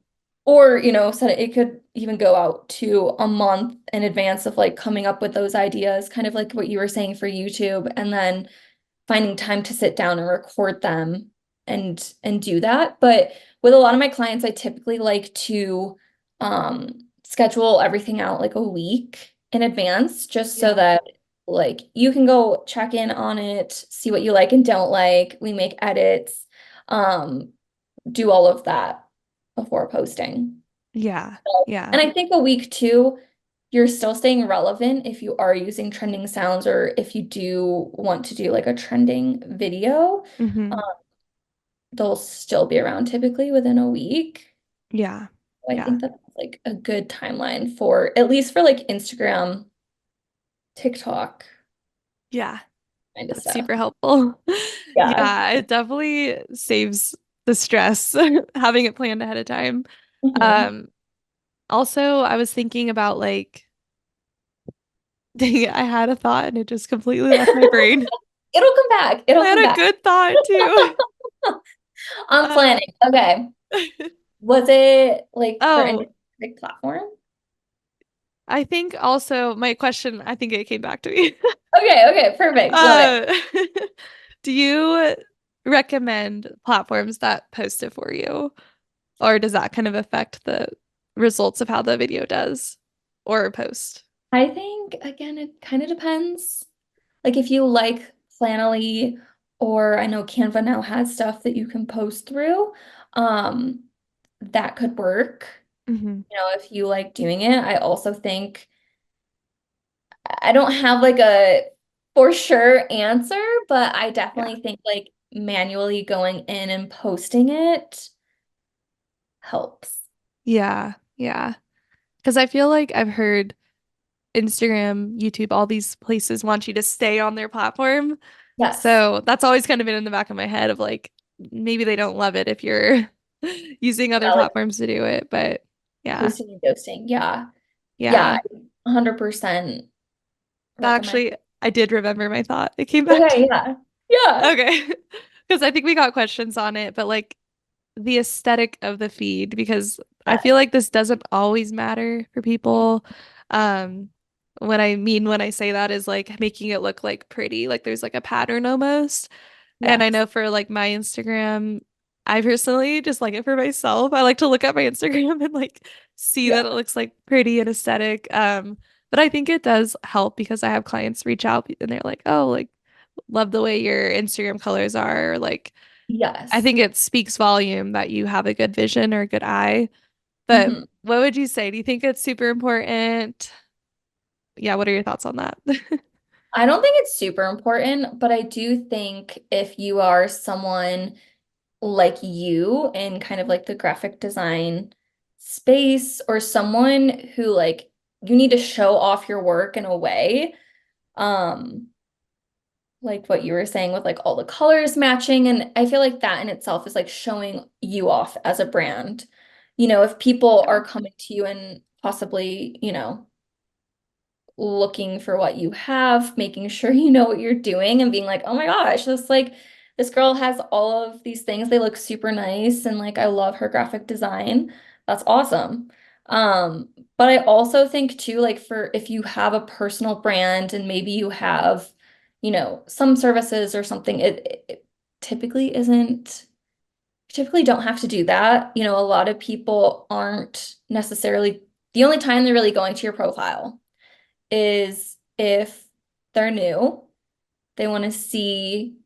[SPEAKER 2] or, so that it could even go out to a month in advance of like coming up with those ideas, kind of like what you were saying for YouTube, and then finding time to sit down and record them and do that. But with a lot of my clients, I typically like to schedule everything out like a week in advance, just so
[SPEAKER 1] Yeah.
[SPEAKER 2] that like you can go check in on it, see what you like and don't like. We make edits, um, do all of that before posting.
[SPEAKER 1] Yeah. Yeah.
[SPEAKER 2] And I think a week too, you're still staying relevant if you are using trending sounds or if you do want to do like a trending video,
[SPEAKER 1] Hmm.
[SPEAKER 2] um, they'll still be around typically within a week.
[SPEAKER 1] Yeah.
[SPEAKER 2] I
[SPEAKER 1] Yeah.
[SPEAKER 2] think that's like a good timeline for at least for like Instagram, TikTok
[SPEAKER 1] Yeah.
[SPEAKER 2] kind of
[SPEAKER 1] That's
[SPEAKER 2] stuff.
[SPEAKER 1] super helpful.
[SPEAKER 2] Yeah.
[SPEAKER 1] Yeah, it definitely saves the stress having it planned ahead of time.
[SPEAKER 2] Hmm.
[SPEAKER 1] Um, Also, I was thinking about like, dang it, I had a thought and it just completely left my brain.
[SPEAKER 2] It'll come back.
[SPEAKER 1] I
[SPEAKER 2] It'll come
[SPEAKER 1] had a
[SPEAKER 2] back.
[SPEAKER 1] good thought too.
[SPEAKER 2] I'm
[SPEAKER 1] Um,
[SPEAKER 2] planning. Okay. Was it like for any
[SPEAKER 1] oh,
[SPEAKER 2] big platform?
[SPEAKER 1] I think also my question, I think it came back to me.
[SPEAKER 2] Okay, okay, perfect. Love it.
[SPEAKER 1] Uh, do you recommend platforms that post it for you? Or does that kind of affect the results of how the video does or post?
[SPEAKER 2] I think again, it kind of depends. Like if you like Planoly, or I know Canva now has stuff that you can post through, um, that could work.
[SPEAKER 1] Hmm.
[SPEAKER 2] If you like doing it. I also think I don't have like a for sure answer, but I
[SPEAKER 1] Yeah.
[SPEAKER 2] definitely think like manually going in and posting it helps.
[SPEAKER 1] Yeah. Yeah. Because I feel like I've heard Instagram, YouTube, all these places want you to stay on their platform.
[SPEAKER 2] Yes.
[SPEAKER 1] So that's always kind of been in the back of my head of like, maybe they don't love it if you're using other
[SPEAKER 2] Yeah, like
[SPEAKER 1] platforms to do it. But yeah,
[SPEAKER 2] posting and ghosting. Yeah. Yeah,
[SPEAKER 1] yeah.
[SPEAKER 2] I 100%
[SPEAKER 1] That
[SPEAKER 2] recommend.
[SPEAKER 1] actually, I did remember my thought. It came back to
[SPEAKER 2] Okay, yeah. Yeah.
[SPEAKER 1] okay. Because I think we got questions on it, but like the aesthetic of the feed, because I feel
[SPEAKER 2] Yes.
[SPEAKER 1] like this doesn't always matter for people. Um, what I mean when I say that is like making it look like pretty, like there's like a pattern almost. And I
[SPEAKER 2] Yes.
[SPEAKER 1] know for like my Instagram, I personally just like it for myself. I like to look at my Instagram and like see that
[SPEAKER 2] Yeah.
[SPEAKER 1] it looks like pretty and aesthetic. But I think it does help because I have clients reach out and they're like, "Oh, like love the way your Instagram colors are." Or, like I
[SPEAKER 2] Yes.
[SPEAKER 1] think it speaks volume that you have a good vision or a good eye. But
[SPEAKER 2] Mhm.
[SPEAKER 1] what would you say? Do you think it's super important? Yeah, what are your thoughts on that?
[SPEAKER 2] I don't think it's super important, but I do think if you are someone like you in kind of like the graphic design space or someone who like you need to show off your work in a way, um, like what you were saying with like all the colors matching, and I feel like that in itself is like showing you off as a brand. If people
[SPEAKER 1] Yeah.
[SPEAKER 2] are coming to you and possibly, looking for what you have, making sure you know what you're doing and being like, "Oh my gosh, this girl has all of these things. They look super nice and like I love her graphic design." That's awesome. Um, but I also think too, like for if you have a personal brand and maybe you have, some services or something, it typically isn't you typically don't have to do that. A lot of people aren't necessarily the only time they're really going to your profile is if they're new, they want to see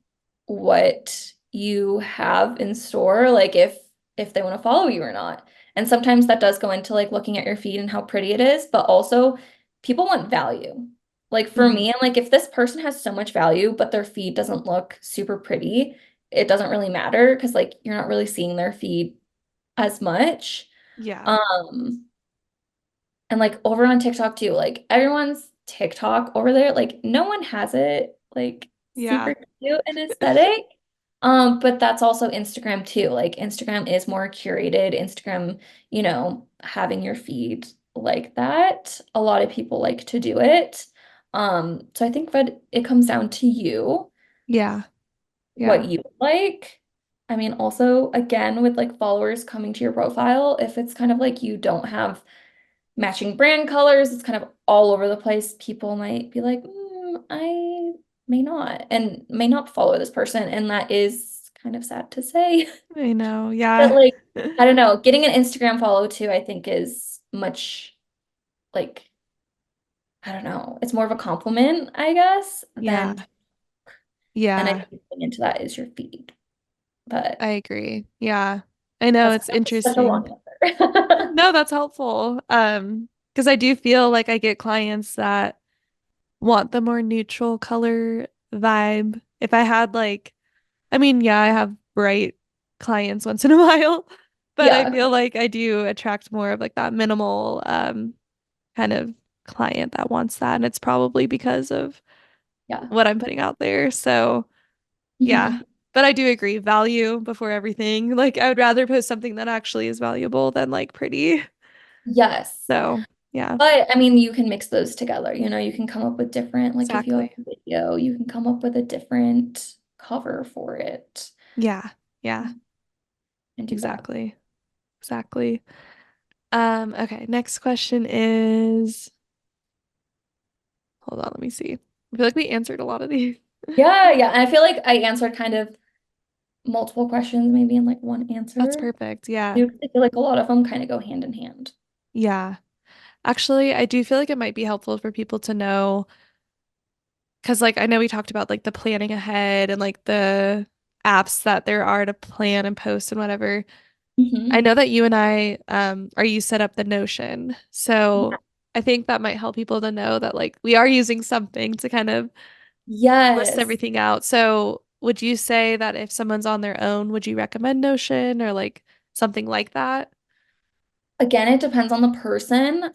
[SPEAKER 2] what you have in store, like if they want to follow you or not. And sometimes that does go into like looking at your feed and how pretty it is, but also people want value. Like for
[SPEAKER 1] Mhm.
[SPEAKER 2] me, I'm like if this person has so much value, but their feed doesn't look super pretty, it doesn't really matter because like you're not really seeing their feed as much.
[SPEAKER 1] Yeah.
[SPEAKER 2] Um, and like over on TikTok too, like everyone's TikTok over there, like no one has it like
[SPEAKER 1] Yeah.
[SPEAKER 2] super cute and aesthetic. But that's also Instagram too. Like Instagram is more curated. Instagram, having your feed like that. A lot of people like to do it. So I think that it comes down to you,
[SPEAKER 1] Yeah.
[SPEAKER 2] what
[SPEAKER 1] Yeah.
[SPEAKER 2] you like. I mean, also again with like followers coming to your profile, if it's kind of like you don't have matching brand colors. It's kind of all over the place. People might be like, I may not and may not follow this person. And that is kind of sad to say.
[SPEAKER 1] I know.
[SPEAKER 2] But
[SPEAKER 1] Yeah.
[SPEAKER 2] like, I don't know, getting an Instagram follow too, I think is much like, I don't know, it's more of a compliment, I guess,
[SPEAKER 1] Yeah.
[SPEAKER 2] than, and I
[SPEAKER 1] Yeah.
[SPEAKER 2] think into that is your feed. But
[SPEAKER 1] I agree. Yeah. I know it's
[SPEAKER 2] that's such a
[SPEAKER 1] interesting.
[SPEAKER 2] long answer.
[SPEAKER 1] No, that's helpful. Because I do feel like I get clients that want the more neutral color vibe. If I had like, I mean, yeah, I have bright clients once in a while, but I
[SPEAKER 2] Yeah,
[SPEAKER 1] feel like I do attract more of like that minimal kind of client that wants that. And it's probably because of
[SPEAKER 2] yeah.
[SPEAKER 1] what I'm putting out there. So yeah.
[SPEAKER 2] Mhm.
[SPEAKER 1] But I do agree, value before everything. Like I would rather post something that actually is valuable than like pretty.
[SPEAKER 2] Yes.
[SPEAKER 1] So yeah,
[SPEAKER 2] But I mean, you can mix those together. You can come up with different, like if you have
[SPEAKER 1] exactly.
[SPEAKER 2] a video, you can come up with a different cover for it
[SPEAKER 1] Yeah. Yeah,
[SPEAKER 2] and do that.
[SPEAKER 1] exactly. Exactly. Okay, next question is, hold on, let me see. I feel like we answered a lot of these.
[SPEAKER 2] Yeah, yeah. And I feel like I answered kind of multiple questions maybe in like one
[SPEAKER 1] That's
[SPEAKER 2] answer.
[SPEAKER 1] perfect. Yeah.
[SPEAKER 2] I feel like a lot of them kind of go hand in hand.
[SPEAKER 1] Yeah. Actually, I do feel like it might be helpful for people to know because like I know we talked about like the planning ahead and like the apps that there are to plan and post and whatever. I
[SPEAKER 2] Hmm.
[SPEAKER 1] know that you and I are you set up the Notion.
[SPEAKER 2] Yeah.
[SPEAKER 1] So I think that might help people to know that like we are using something to kind of list
[SPEAKER 2] Yes.
[SPEAKER 1] everything out. So would you say that if someone's on their own, would you recommend Notion or like something like that?
[SPEAKER 2] Again, it depends on the person.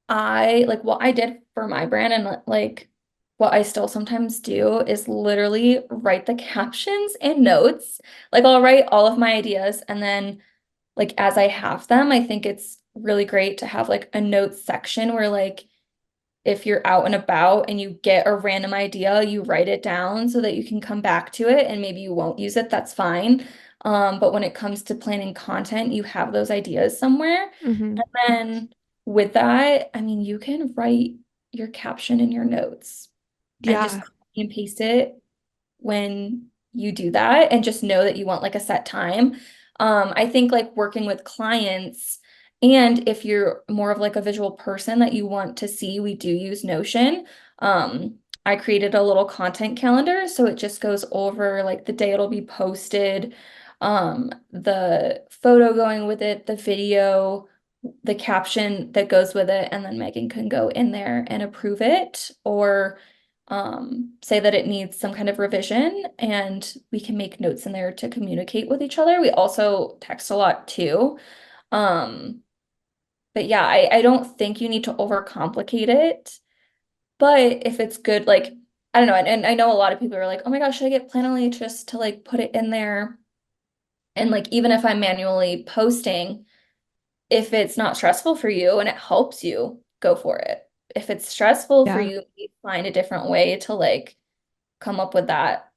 [SPEAKER 2] I like what I did for my brand and like what I still sometimes do is literally write the captions and notes. Like I'll write all of my ideas and then like as I have them, I think it's really great to have like a notes section where like if you're out and about and you get a random idea, you write it down so that you can come back to it and maybe you won't use it, that's fine. But when it comes to planning content, you have those ideas somewhere.
[SPEAKER 1] Hmm.
[SPEAKER 2] And then with that, I mean, you can write your caption in your notes and just
[SPEAKER 1] Yeah.
[SPEAKER 2] copy and paste it when you do that and just know that you want like a set time. I think like working with clients, and if you're more of like a visual person that you want to see, we do use Notion. I created a little content calendar, so it just goes over like the day it'll be posted, the photo going with it, the video, the caption that goes with it, and then Megan can go in there and approve it or say that it needs some kind of revision, and we can make notes in there to communicate with each other. We also text a lot too. Um, but yeah, I don't think you need to overcomplicate it. But if it's good, like, I don't know, and I know a lot of people are like, oh my gosh, should I get Planoly just to like put it in there? And like, even if I'm manually posting, if it's not stressful for you and it helps you, go for it. If it's stressful for
[SPEAKER 1] Yeah.
[SPEAKER 2] you, find a different way to like come up with that,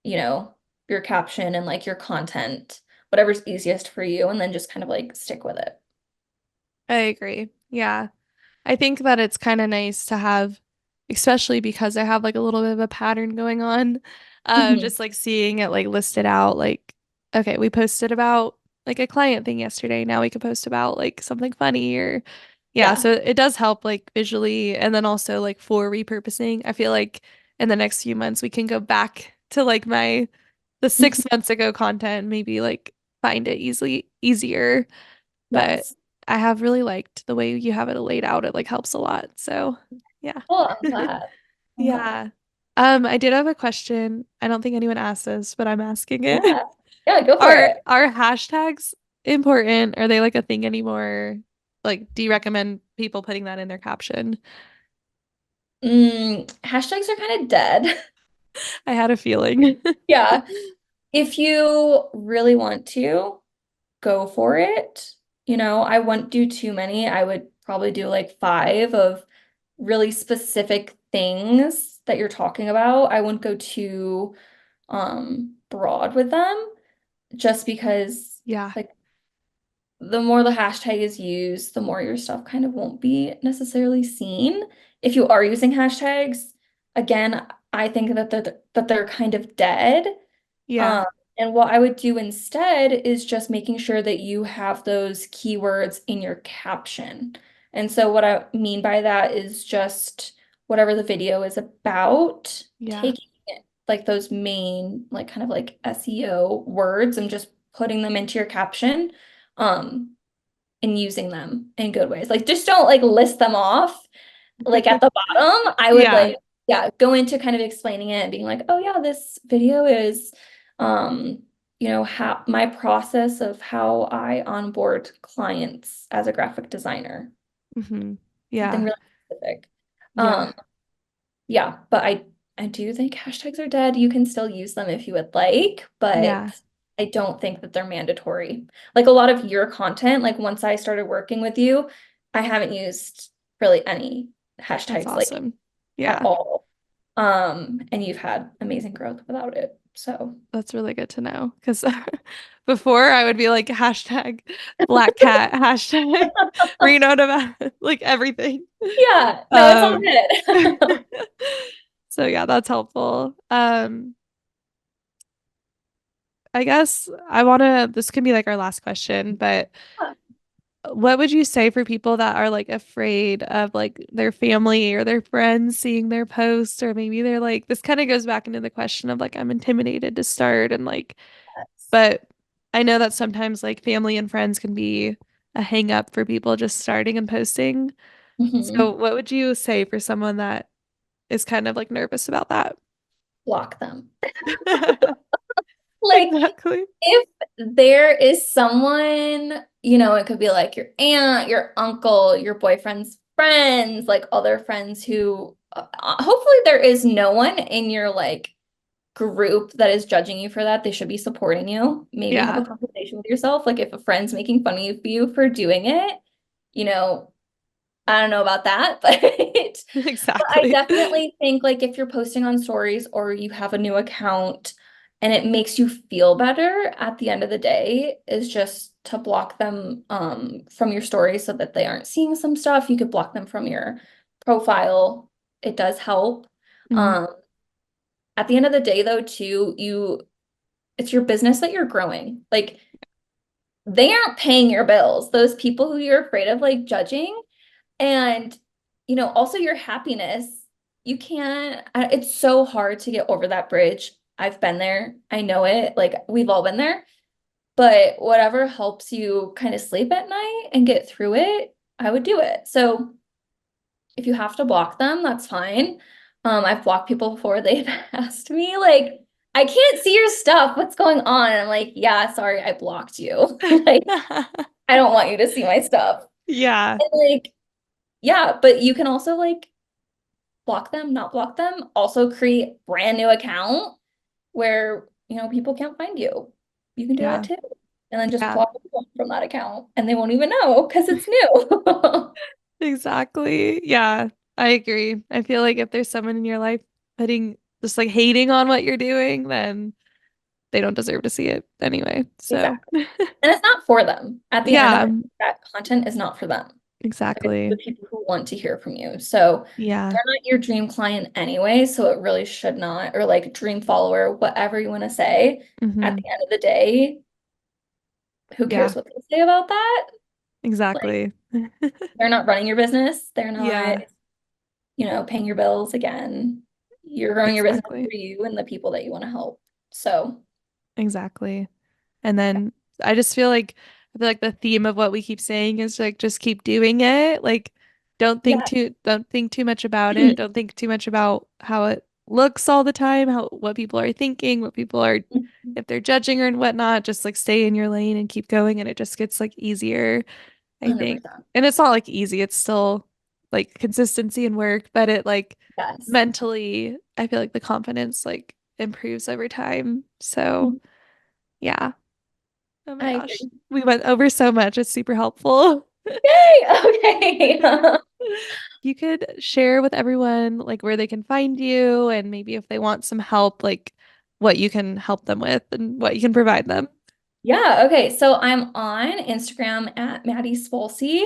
[SPEAKER 2] you know, your caption and like your content, whatever's easiest for you, and then just kind of like stick with it.
[SPEAKER 1] I agree. Yeah. I think that it's kind of nice to have, especially because I have like a little bit of a pattern going on.
[SPEAKER 2] Mhm.
[SPEAKER 1] Just like seeing it like listed out, like, okay, we posted about like a client thing yesterday. Now we could post about like something funny or, yeah.
[SPEAKER 2] Yeah.
[SPEAKER 1] So it does help like visually and then also like for repurposing. I feel like in the next few months we can go back to like the 6 months ago content, maybe like find it easier. But
[SPEAKER 2] Yes.
[SPEAKER 1] I have really liked the way you have it laid out. It like helps a lot. So, yeah.
[SPEAKER 2] Well, I'm glad. I'm glad.
[SPEAKER 1] Yeah. I did have a question. I don't think anyone asked this, but I'm asking it.
[SPEAKER 2] Yeah. Yeah, go for
[SPEAKER 1] Are
[SPEAKER 2] it.
[SPEAKER 1] are hashtags important? Are they like a thing anymore? Like, do you recommend people putting that in their caption?
[SPEAKER 2] Hashtags are kind of dead.
[SPEAKER 1] I had a feeling.
[SPEAKER 2] Yeah. If you really want to, go for it. You know, I wouldn't do too many. I would probably do like five of really specific things that you're talking about. I wouldn't go too broad with them just because
[SPEAKER 1] Yeah.
[SPEAKER 2] like the more the hashtag is used, the more your stuff kind of won't be necessarily seen. If you are using hashtags, again, I think that they're kind of dead.
[SPEAKER 1] Yeah.
[SPEAKER 2] Um, and what I would do instead is just making sure that you have those keywords in your caption. And so what I mean by that is just whatever the video is about,
[SPEAKER 1] Yeah.
[SPEAKER 2] taking it, like those main, like kind of like SEO words and just putting them into your caption, um, and using them in good ways. Like just don't like list them off like at the bottom. I would
[SPEAKER 1] Yeah.
[SPEAKER 2] like, yeah, go into kind of explaining it and being like, oh yeah, this video is um, how my process of how I onboard clients as a graphic designer.
[SPEAKER 1] Hmm.
[SPEAKER 2] Something
[SPEAKER 1] Yeah.
[SPEAKER 2] really specific.
[SPEAKER 1] Yeah.
[SPEAKER 2] Um, yeah, but I do think hashtags are dead. You can still use them if you would like,
[SPEAKER 1] Yeah.
[SPEAKER 2] but I don't think that they're mandatory. Like a lot of your content, like once I started working with you, I haven't used really any
[SPEAKER 1] That's
[SPEAKER 2] hashtags like
[SPEAKER 1] awesome.
[SPEAKER 2] at
[SPEAKER 1] Yeah.
[SPEAKER 2] all. And you've had amazing growth without it. So
[SPEAKER 1] That's really good to know because before I would be like hashtag black cat, hashtag Reno, Nevada, like everything.
[SPEAKER 2] yeah, no, it's all
[SPEAKER 1] Um,
[SPEAKER 2] good.
[SPEAKER 1] so yeah, that's helpful. I guess this can be like our last question, but what would you say for people that are like afraid of like their family or their friends seeing their posts, or maybe they're like, this kind of goes back into the question of like, I'm intimidated to start and like, but I know that sometimes like family and friends can be a hang up for people just starting and posting. So
[SPEAKER 2] Mhm.
[SPEAKER 1] what would you say for someone that is kind of like nervous about that?
[SPEAKER 2] Block them. Like
[SPEAKER 1] Exactly.
[SPEAKER 2] if there is someone, it could be like your aunt, your uncle, your boyfriend's friends, like other friends who hopefully there is no one in your like group that is judging you for that. They should be supporting you. Maybe have a
[SPEAKER 1] Yeah.
[SPEAKER 2] conversation with yourself. Like if a friend's making fun of you for doing it, you know, I don't know about that, but I
[SPEAKER 1] Exactly.
[SPEAKER 2] definitely think like if you're posting on stories or you have a new account and it makes you feel better at the end of the day is just to block them from your stories so that they aren't seeing some stuff. You could block them from your profile. It does help.
[SPEAKER 1] Mhm.
[SPEAKER 2] Um, at the end of the day though, too, it's your business that you're growing. Like they aren't paying your bills. Those people who you're afraid of like judging and, also your happiness, you can't, it's so hard to get over that bridge. I've been there. I know it. Like we've all been there. But whatever helps you kind of sleep at night and get through it, I would do it. So if you have to block them, that's fine. I've blocked people before. They've asked me, like, I can't see your stuff. What's going on? And I'm like, yeah, sorry, I blocked you. Like, I don't want you to see my stuff.
[SPEAKER 1] Yeah.
[SPEAKER 2] And like, yeah, but you can also like block them, not block them, also create brand new account where, people can't find you. You can do that
[SPEAKER 1] Yeah.
[SPEAKER 2] too. And then just
[SPEAKER 1] Yeah.
[SPEAKER 2] block them from that account and they won't even know because it's new.
[SPEAKER 1] Exactly. Yeah. I agree. I feel like if there's someone in your life putting just like hating on what you're doing, then they don't deserve to see it anyway. So,
[SPEAKER 2] Exactly. And it's not for them. At the end of
[SPEAKER 1] yeah,
[SPEAKER 2] it, that content is not for them. Like, it's the
[SPEAKER 1] exactly.
[SPEAKER 2] people who want to hear from you. So
[SPEAKER 1] Yeah.
[SPEAKER 2] they're not your dream client anyway, so it really should not, or like dream follower, whatever you want to say. At
[SPEAKER 1] Hmm.
[SPEAKER 2] the end of the day, who
[SPEAKER 1] Yeah,
[SPEAKER 2] cares what they say about that? Like,
[SPEAKER 1] exactly.
[SPEAKER 2] they're not running your business. They're not,
[SPEAKER 1] Yeah,
[SPEAKER 2] paying your bills again. You're growing your business
[SPEAKER 1] exactly.
[SPEAKER 2] for you and the people that you want to help. So,
[SPEAKER 1] Exactly. And then I feel like the theme of what we keep saying is like just keep doing it. Like
[SPEAKER 2] yeah.
[SPEAKER 1] don't think too much about it. Don't think too much about how it looks all the time, how what people are thinking, what people are if they're judging or whatnot. Just like stay in your lane and keep going and it just gets like easier, I think.
[SPEAKER 2] 100%.
[SPEAKER 1] And it's not like easy, it's still like consistency and work, but it like
[SPEAKER 2] Yes.
[SPEAKER 1] mentally, I feel like the confidence like improves over time. So yeah. Oh my
[SPEAKER 2] I
[SPEAKER 1] gosh.
[SPEAKER 2] agree.
[SPEAKER 1] We went over so much. It's super helpful.
[SPEAKER 2] Yay! Okay.
[SPEAKER 1] You could share with everyone like where they can find you and maybe if they want some help, like what you can help them with and what you can provide them.
[SPEAKER 2] Yeah, okay. So I'm on Instagram at Maddie Swalcy.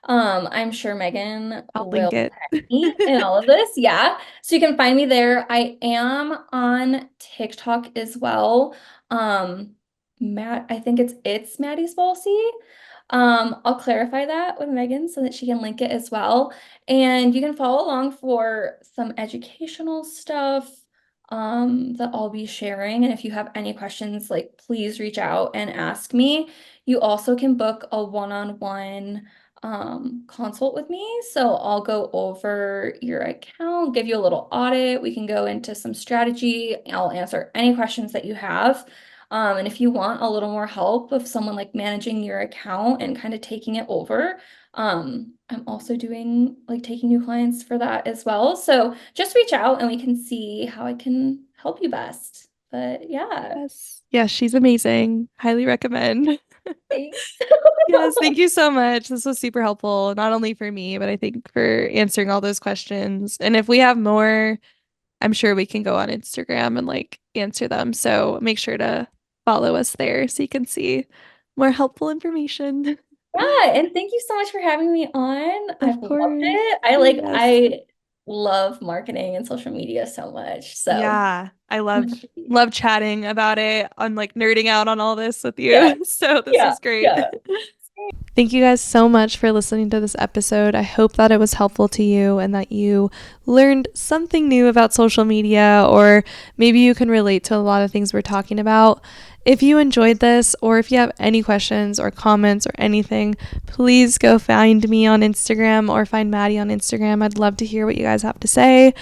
[SPEAKER 2] I'm sure Megan
[SPEAKER 1] I'll link
[SPEAKER 2] will
[SPEAKER 1] it.
[SPEAKER 2] tag me in all of this. Yeah. So you can find me there. I am on TikTok as well. I think it's Maddie Swalcy. I'll clarify that with Megan so that she can link it as well. And you can follow along for some educational stuff that I'll be sharing. And if you have any questions, like please reach out and ask me. You also can book a one-on-one consult with me. So I'll go over your account, give you a little audit. We can go into some strategy. I'll answer any questions that you have. And if you want a little more help of someone like managing your account and kind of taking it over, I'm also doing like taking new clients for that as well. So just reach out and we can see how I can help you best. But yeah,
[SPEAKER 1] Yes. Yes, she's amazing. Highly recommend.
[SPEAKER 2] thanks.
[SPEAKER 1] Yes, thank you so much. This was super helpful, not only for me, but I think for answering all those questions. And if we have more, I'm sure we can go on Instagram and like answer them. So make sure to follow us there so you can see more helpful information.
[SPEAKER 2] Yeah, and thank you so much for having me on. I've
[SPEAKER 1] Of
[SPEAKER 2] loved
[SPEAKER 1] course.
[SPEAKER 2] it.
[SPEAKER 1] Yes.
[SPEAKER 2] I love marketing and social media so much. So
[SPEAKER 1] Yeah. I
[SPEAKER 2] I'm
[SPEAKER 1] love
[SPEAKER 2] happy.
[SPEAKER 1] love chatting about it on like nerding out on all this with
[SPEAKER 2] Yeah,
[SPEAKER 1] you. So this
[SPEAKER 2] yeah,
[SPEAKER 1] was great.
[SPEAKER 2] yeah.
[SPEAKER 1] Thank you guys so much for listening to this episode. I hope that it was helpful to you and that you learned something new about social media, or maybe you can relate to a lot of things we're talking about. If you enjoyed this, or if you have any questions or comments or anything, please go find me on Instagram or find Maddie on Instagram. I'd love to hear what you guys have to say.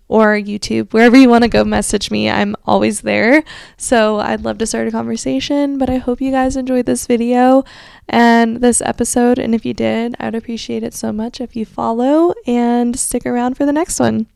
[SPEAKER 1] Or YouTube, wherever you want to go message me. I'm always there. So I'd love to start a conversation, but I hope you guys enjoyed this video and this episode. And if you did, I'd appreciate it so much if you follow and stick around for the next one.